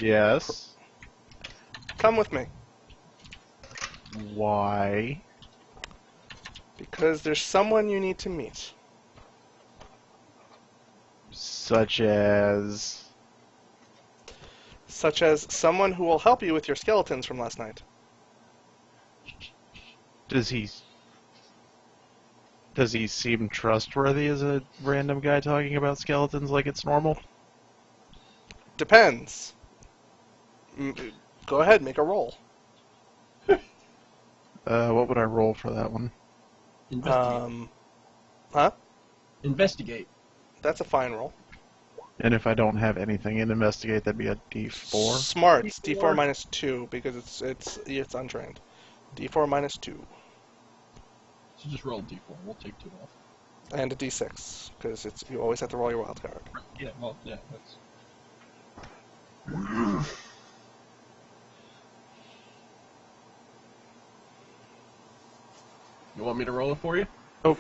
Speaker 7: Yes.
Speaker 1: Come with me,
Speaker 7: Why?
Speaker 1: because there's someone you need to meet.
Speaker 7: Such as...
Speaker 1: Such as someone who will help you with your skeletons from last night.
Speaker 7: Does he seem trustworthy as a random guy talking about skeletons like it's normal?
Speaker 1: Depends. Go ahead, make a roll.
Speaker 7: What would I roll for that one?
Speaker 2: Investigate.
Speaker 1: Huh?
Speaker 2: Investigate.
Speaker 1: That's a fine roll.
Speaker 7: And if I don't have anything in investigate, that'd be a D4.
Speaker 1: Smarts,
Speaker 2: D4.
Speaker 1: D4 minus 2, because it's untrained. D4 minus 2.
Speaker 2: So just roll D4. We'll take 2 off.
Speaker 1: And a D6, because you always have to roll your wild card.
Speaker 2: Yeah, well, yeah, that's... You want me to roll it for you?
Speaker 7: I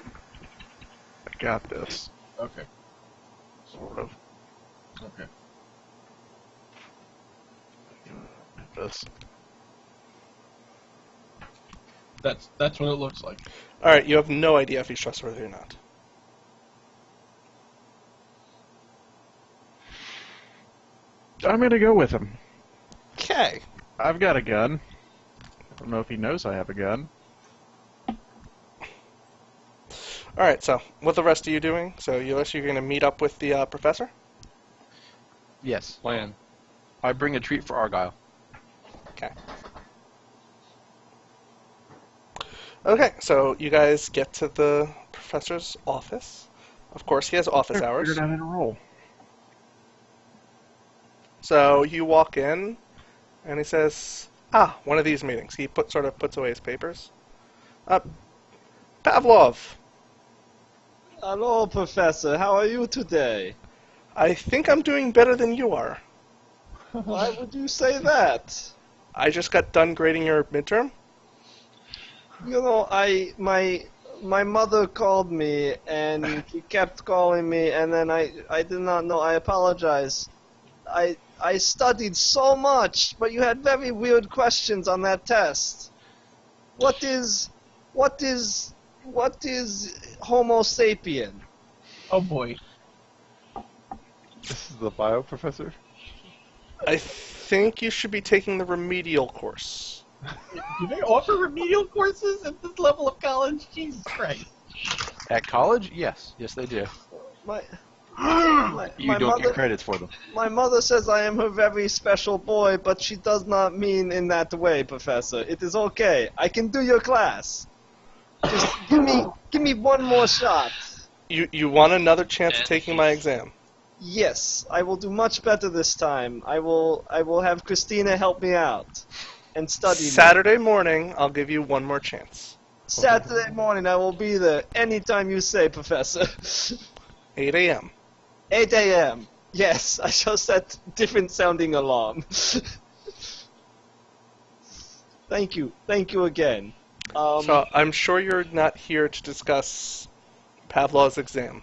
Speaker 7: got this.
Speaker 2: Okay.
Speaker 7: Sort of.
Speaker 2: Okay.
Speaker 7: This.
Speaker 2: That's what it looks like.
Speaker 1: All right, you have no idea if he's trustworthy or not.
Speaker 7: I'm gonna go with him.
Speaker 1: Okay.
Speaker 7: I've got a gun. I don't know if he knows I have a gun.
Speaker 1: All right. So, what the rest of you doing? So, you're going to meet up with the professor.
Speaker 3: Yes. Plan. I bring a treat for Argyle.
Speaker 1: Okay. Okay. So, you guys get to the professor's office. Of course, he has office
Speaker 7: I
Speaker 1: hours.
Speaker 7: figured out how to roll.
Speaker 1: So you walk in, and he says, one of these meetings. He sort of puts away his papers. Pavlov,
Speaker 4: Hello, Professor. How are you today?
Speaker 1: I think I'm doing better than you are.
Speaker 4: Why would you say that?
Speaker 1: I just got done grading your midterm.
Speaker 4: You know, my mother called me, and she kept calling me, and then I did not know. I apologize. I studied so much, but you had very weird questions on that test. What is Homo sapien?
Speaker 2: Oh boy.
Speaker 5: This is the bio professor.
Speaker 1: I think you should be taking the remedial course.
Speaker 2: Do they offer remedial courses at this level of college? Jesus Christ.
Speaker 3: At college? Yes. Yes, they do.
Speaker 4: My
Speaker 3: You don't
Speaker 4: mother,
Speaker 3: get credits for them.
Speaker 4: My mother says I am her very special boy, but she does not mean in that way, Professor. It is okay. I can do your class. Just give me one more shot.
Speaker 1: You want another chance of taking my exam?
Speaker 4: Yes, I will do much better this time. I will have Christina help me out and study.
Speaker 1: Saturday morning, I'll give you one more chance.
Speaker 4: Saturday morning, I will be there anytime you say, Professor.
Speaker 1: 8 a.m.
Speaker 4: 8 a.m. Yes, I shall set different sounding alarm. Thank you again.
Speaker 1: So I'm sure you're not here to discuss Pavlov's exam.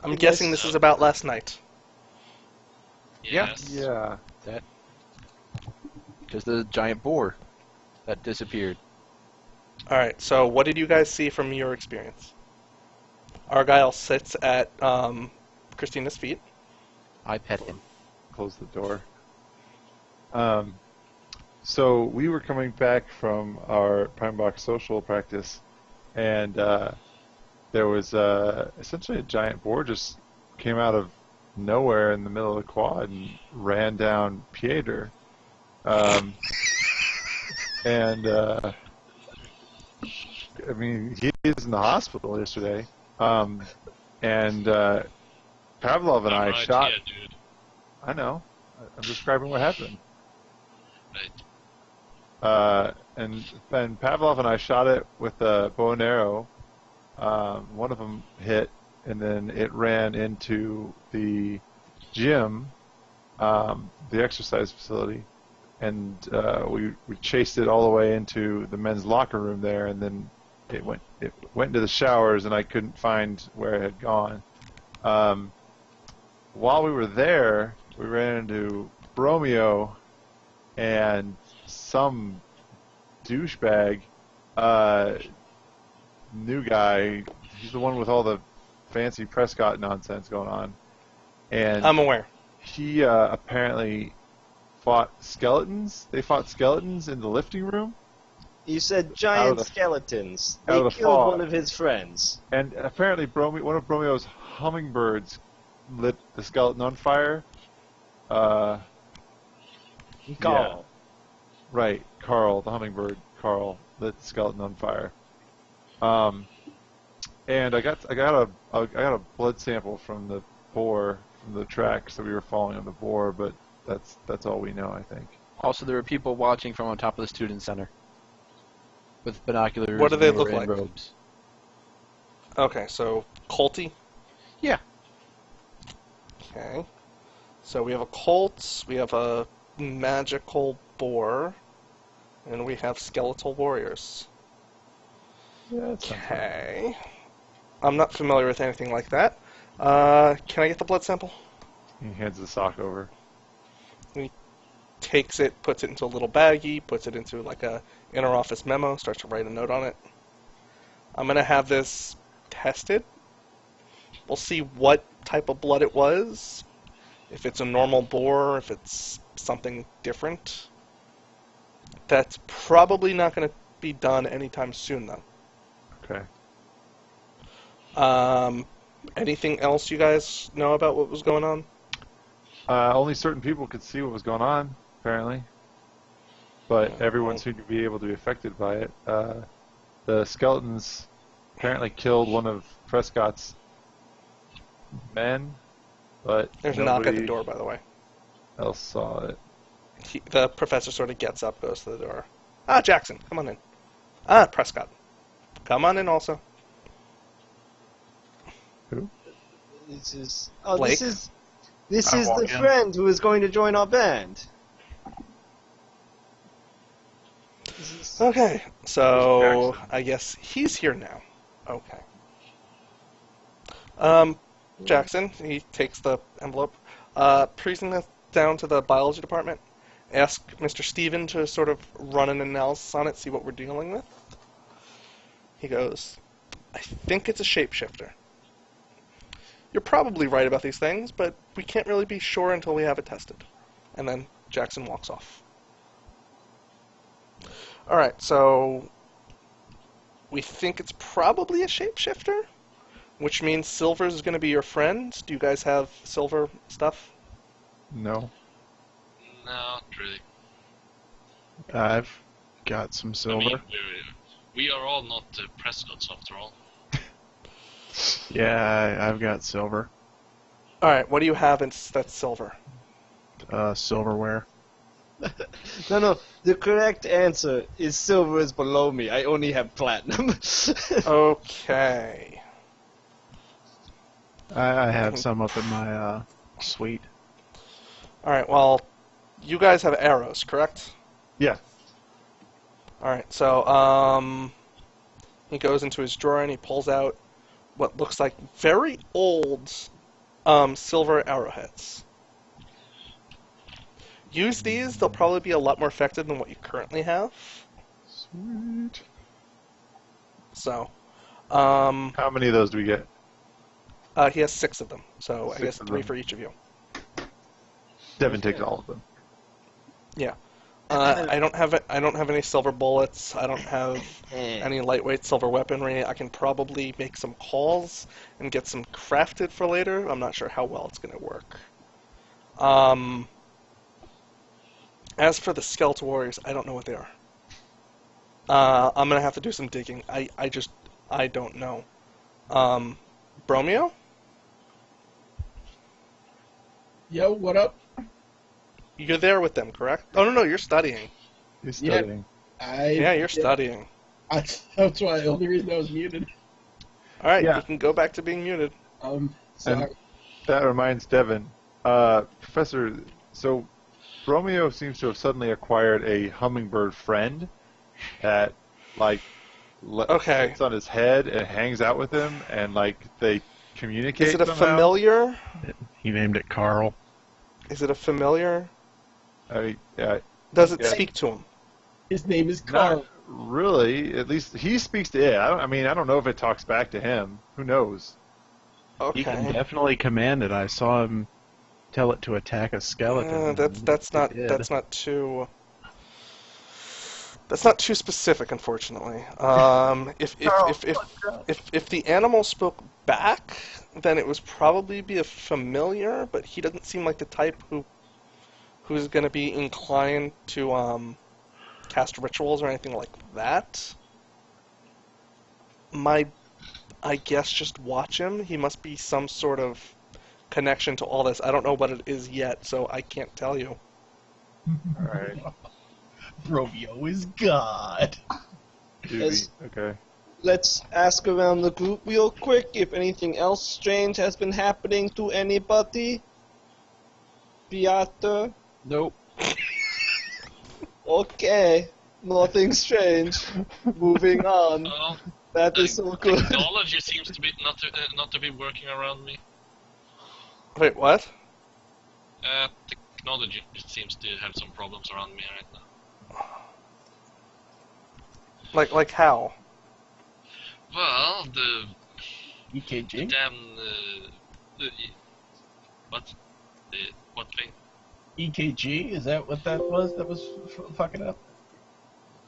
Speaker 1: I'm guessing this is about last night.
Speaker 6: Yes.
Speaker 5: Yeah.
Speaker 3: Just the giant boar that disappeared.
Speaker 1: All right. So what did you guys see from your experience? Argyle sits at Christina's feet.
Speaker 3: I pet him.
Speaker 5: Close the door. So we were coming back from our Pine Box social practice, and there was essentially a giant boar just came out of nowhere in the middle of the quad and ran down Pieter. And I mean, he was in the hospital yesterday. And Pavlov and I
Speaker 6: Right
Speaker 5: shot.
Speaker 6: here, dude.
Speaker 5: I know. I'm describing what happened.
Speaker 6: Right.
Speaker 5: And Pavlov and I shot it with a bow and arrow. One of them hit, and then it ran into the gym, the exercise facility, and we chased it all the way into the men's locker room there, and then it went into the showers, and I couldn't find where it had gone. While we were there, we ran into Bromeo and some douchebag, new guy. He's the one with all the fancy Prescott nonsense going on. And
Speaker 1: I'm aware.
Speaker 5: he apparently fought skeletons. They fought skeletons in the lifting room.
Speaker 4: You said
Speaker 5: Out of
Speaker 4: giant
Speaker 5: the-
Speaker 4: skeletons.
Speaker 5: out of
Speaker 4: They
Speaker 5: the
Speaker 4: killed
Speaker 5: fog.
Speaker 4: one of his friends.
Speaker 5: And apparently one of Bromeo's hummingbirds lit the skeleton on fire.
Speaker 4: Carl.
Speaker 5: Right, Carl, the hummingbird, Carl, lit the skeleton on fire. And I got a blood sample from the boar, from the tracks that we were following on the boar, but that's all we know, I think.
Speaker 3: Also, there were people watching from on top of the student center with binoculars.
Speaker 1: What do they
Speaker 3: and
Speaker 1: look
Speaker 3: were in
Speaker 1: like?
Speaker 3: Robes.
Speaker 1: Okay, so culty.
Speaker 3: Yeah.
Speaker 1: Okay. So we have a Colt, we have a magical boar, and we have skeletal warriors.
Speaker 5: Yeah, that sounds right.
Speaker 1: Okay. I'm not familiar with anything like that. Can I get the blood sample?
Speaker 5: He hands the sock over.
Speaker 1: Takes it, puts it into a little baggie, puts it into like a inner office memo, starts to write a note on it. I'm gonna have this tested. We'll see what type of blood it was. If it's a normal boar, if it's something different. That's probably not gonna be done anytime soon, though.
Speaker 5: Okay.
Speaker 1: Anything else you guys know about what was going on?
Speaker 5: Only certain people could see what was going on, apparently. But everyone seemed to be able to be affected by it. The skeletons apparently killed one of Prescott's men, but
Speaker 1: There's a knock at the
Speaker 5: nobody
Speaker 1: door, by the way.
Speaker 5: else saw it.
Speaker 1: The professor sort of gets up, goes to the door. Ah, Jackson, come on in. Ah, Prescott. Come on in also.
Speaker 5: Who?
Speaker 4: This is
Speaker 1: Blake?
Speaker 4: this
Speaker 7: I
Speaker 4: is
Speaker 7: walk
Speaker 4: the
Speaker 7: in.
Speaker 4: friend who is going to join our band.
Speaker 1: Okay, so
Speaker 5: Jackson.
Speaker 1: I guess he's here now. Okay. Jackson, he takes the envelope, presents it down to the biology department. Ask Mr. Steven to sort of run an analysis on it, see what we're dealing with. He goes, I think it's a shapeshifter. You're probably right about these things, but we can't really be sure until we have it tested. And then Jackson walks off. Alright, so we think it's probably a shapeshifter, which means Silver is going to be your friend. Do you guys have silver stuff?
Speaker 5: No.
Speaker 6: No, not really.
Speaker 7: I've got some
Speaker 6: I
Speaker 7: silver.
Speaker 6: mean, we are all not Prescotts after all.
Speaker 7: Yeah, I've got silver.
Speaker 1: Alright, what do you have that's silver?
Speaker 7: Silverware.
Speaker 4: No. The correct answer is silver is below me. I only have platinum.
Speaker 1: Okay.
Speaker 7: I have some up in my suite.
Speaker 1: Alright, well, you guys have arrows, correct?
Speaker 5: Yeah.
Speaker 1: Alright, so, he goes into his drawer and he pulls out what looks like very old, silver arrowheads. Use these, they'll probably be a lot more effective than what you currently have.
Speaker 5: Sweet.
Speaker 1: So,
Speaker 5: How many of those do we get?
Speaker 1: he has 6 of them, so I
Speaker 5: 6
Speaker 1: guess
Speaker 5: of
Speaker 1: 3
Speaker 5: them.
Speaker 1: for each of you.
Speaker 5: Devin takes all of them.
Speaker 1: Yeah. I don't have any silver bullets. I don't have any lightweight silver weaponry. I can probably make some calls and get some crafted for later. I'm not sure how well it's going to work. As for the Skeletal Warriors, I don't know what they are. I'm going to have to do some digging. I don't know. Bromeo?
Speaker 2: Yo, what up?
Speaker 1: You're there with them, correct? Oh, no, you're studying.
Speaker 5: He's
Speaker 2: Yeah.
Speaker 5: studying.
Speaker 1: Yeah, you're studying.
Speaker 2: That's why the only reason I was muted.
Speaker 1: Alright,
Speaker 5: Yeah.
Speaker 1: you can go back to being muted.
Speaker 2: Sorry.
Speaker 5: That reminds Devin. Professor, so Romeo seems to have suddenly acquired a hummingbird friend that, like,
Speaker 1: Okay.
Speaker 5: sits on his head and hangs out with him, and, like, they communicate
Speaker 1: Is it a
Speaker 5: somehow.
Speaker 1: familiar?
Speaker 7: He named it Carl.
Speaker 1: Is it a familiar?
Speaker 5: Yeah,
Speaker 1: Does it
Speaker 5: Yeah.
Speaker 1: speak to him?
Speaker 2: His name is Carl.
Speaker 5: not really. At least he speaks to it. I don't know if it talks back to him. Who knows?
Speaker 1: Okay.
Speaker 7: He can definitely command it. I saw him tell it to attack a skeleton.
Speaker 1: That's not
Speaker 7: It did.
Speaker 1: that's not too specific, unfortunately. If the animal spoke back, then it was probably be a familiar, but he doesn't seem like the type who's going to be inclined to cast rituals or anything like that. I guess just watch him. He must be some sort of connection to all this. I don't know what it is yet, so I can't tell you.
Speaker 5: All right.
Speaker 2: Romeo is God.
Speaker 4: Yes.
Speaker 5: Okay.
Speaker 4: Let's ask around the group real quick if anything else strange has been happening to anybody. Piotr?
Speaker 3: Nope.
Speaker 4: Okay. Nothing strange. Moving on.
Speaker 6: Well,
Speaker 4: That is so good.
Speaker 6: Technology seems to be not to be working around me.
Speaker 1: Wait, what?
Speaker 6: Technology seems to have some problems around me right now.
Speaker 1: Like how?
Speaker 6: Well, the
Speaker 2: EKG?
Speaker 6: damn what? What thing?
Speaker 2: EKG? Is that what that was? That was fucking up.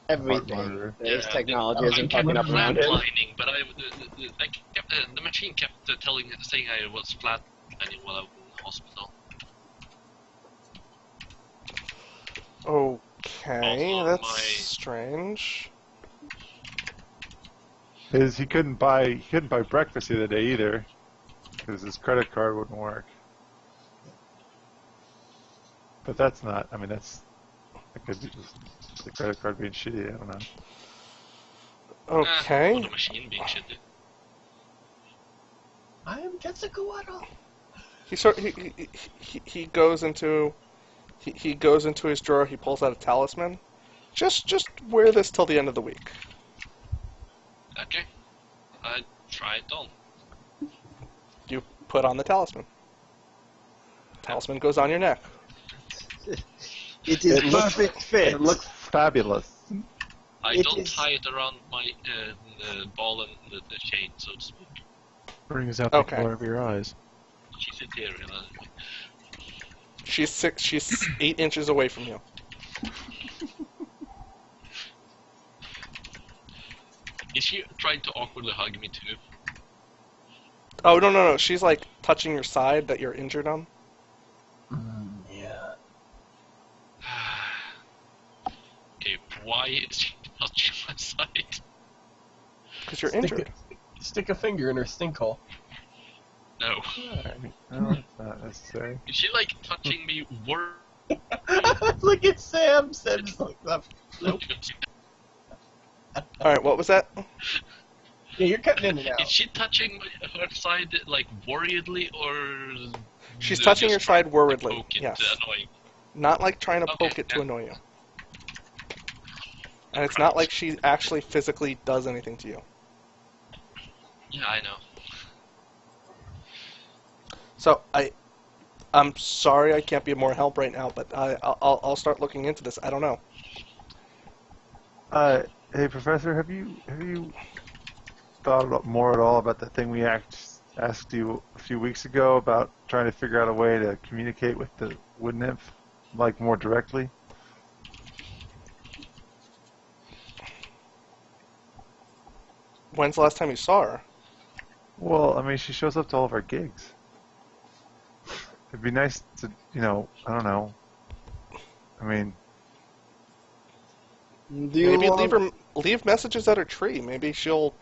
Speaker 4: Everything.
Speaker 5: monitor.
Speaker 4: His
Speaker 6: Yeah,
Speaker 4: technology
Speaker 6: I
Speaker 4: isn't
Speaker 6: kept
Speaker 4: fucking up around him.
Speaker 6: flatlining, but I kept, the machine kept saying I was flatlining while I was in the hospital.
Speaker 1: Okay,
Speaker 6: Also,
Speaker 1: that's
Speaker 6: my-
Speaker 1: strange.
Speaker 5: He couldn't buy breakfast the other day either, because his credit card wouldn't work. But that's not. I mean, that could be just the credit card being shitty. I don't know.
Speaker 6: Or
Speaker 1: Okay.
Speaker 6: the machine being shitty.
Speaker 2: I am Jessica Waddle.
Speaker 1: He goes into he goes into his drawer. He pulls out a talisman. Just wear this till the end of the week.
Speaker 6: Okay, I try it on.
Speaker 1: You put on the talisman. Talisman goes on your neck.
Speaker 4: It is
Speaker 5: It looks-
Speaker 4: perfect fit.
Speaker 5: It looks fabulous.
Speaker 6: I
Speaker 4: It
Speaker 6: don't
Speaker 4: is-
Speaker 6: tie it around my ball and the chain, so to speak.
Speaker 7: Brings out the
Speaker 1: Okay.
Speaker 7: color of your eyes.
Speaker 6: She's ethereal anyway.
Speaker 1: She's 8 inches away from you.
Speaker 6: Is she trying to awkwardly hug me too?
Speaker 1: Oh no! She's like touching your side that you're injured on.
Speaker 2: Yeah.
Speaker 6: Okay, why is she touching my side?
Speaker 1: Because you're injured.
Speaker 2: Stick a finger in her stink hole.
Speaker 6: No.
Speaker 5: Alright. No, it's not necessary.
Speaker 6: Is she like touching me
Speaker 2: Look at Sam. Sam's like that. Nope.
Speaker 1: All right, what was that?
Speaker 2: Yeah, you're cutting in and
Speaker 6: Is
Speaker 2: out.
Speaker 6: she touching her side like worriedly or?
Speaker 1: She's
Speaker 6: just
Speaker 1: touching your
Speaker 6: trying
Speaker 1: side
Speaker 6: to
Speaker 1: worriedly.
Speaker 6: poke it
Speaker 1: Yes.
Speaker 6: to annoy?
Speaker 1: Not like trying to
Speaker 6: Okay,
Speaker 1: poke it to
Speaker 6: yeah.
Speaker 1: annoy you. And it's not like she actually physically does anything to you.
Speaker 6: Yeah, I know.
Speaker 1: So I'm sorry I can't be of more help right now, but I'll start looking into this. I don't know.
Speaker 5: Hey, Professor, have you thought more at all about the thing we asked you a few weeks ago about trying to figure out a way to communicate with the wood nymph, like more directly?
Speaker 1: When's the last time you saw her?
Speaker 5: Well, I mean, she shows up to all of our gigs. It'd be nice to, I don't know. I mean,
Speaker 4: Do you
Speaker 1: Maybe
Speaker 4: want...
Speaker 1: leave messages at her tree. Maybe she'll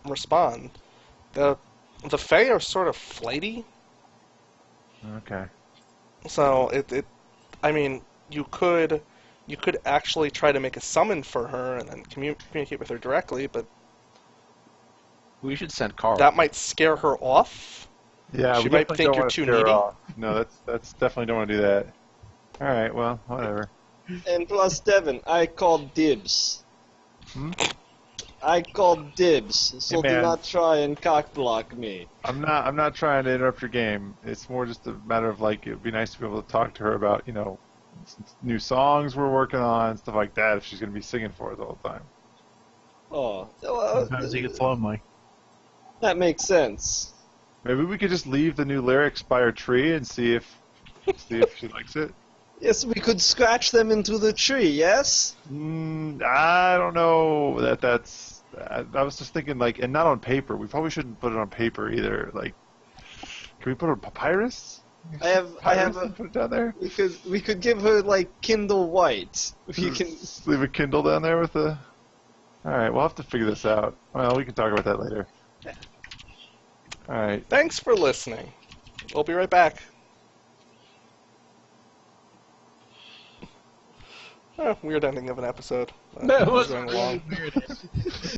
Speaker 1: respond. The Fae are sort of flighty,
Speaker 5: okay.
Speaker 1: so I mean, you could actually try to make a summon for her and then communicate with her directly, but
Speaker 3: We should send Carl.
Speaker 1: that might scare her off.
Speaker 5: Yeah,
Speaker 1: She
Speaker 5: we
Speaker 1: might
Speaker 5: definitely
Speaker 1: think
Speaker 5: don't
Speaker 1: you're
Speaker 5: wanna
Speaker 1: too
Speaker 5: scare her
Speaker 1: needy.
Speaker 5: off. No, that's definitely don't want to do that. All right, well, whatever.
Speaker 4: And plus, Devin, I called dibs.
Speaker 5: Hmm?
Speaker 4: I called dibs, so
Speaker 5: Hey,
Speaker 4: do
Speaker 5: man.
Speaker 4: not try and cock block me.
Speaker 5: I'm not trying to interrupt your game. It's more just a matter of like it'd be nice to be able to talk to her about new songs we're working on, stuff like that. If she's gonna be singing for us all the time.
Speaker 4: Oh, well,
Speaker 7: Sometimes he gets lonely.
Speaker 4: that makes sense.
Speaker 5: Maybe we could just leave the new lyrics by her tree and see if she likes it.
Speaker 4: Yes, we could scratch them into the tree, yes?
Speaker 5: I don't know that's. I was just thinking like, and not on paper. We probably shouldn't put it on paper either. Like, can we put it on papyrus?
Speaker 4: I have
Speaker 5: Papyrus
Speaker 4: a...
Speaker 5: and put it down there.
Speaker 4: We could give her, like, Kindle White. We can...
Speaker 5: Just leave a Kindle down there with the. All right, we'll have to figure this out. Well, we can talk about that later. All right.
Speaker 1: Thanks for listening. We'll be right back. Weird ending of an episode.
Speaker 2: No, it
Speaker 1: It's
Speaker 2: wasn't
Speaker 1: going along.
Speaker 2: really weird.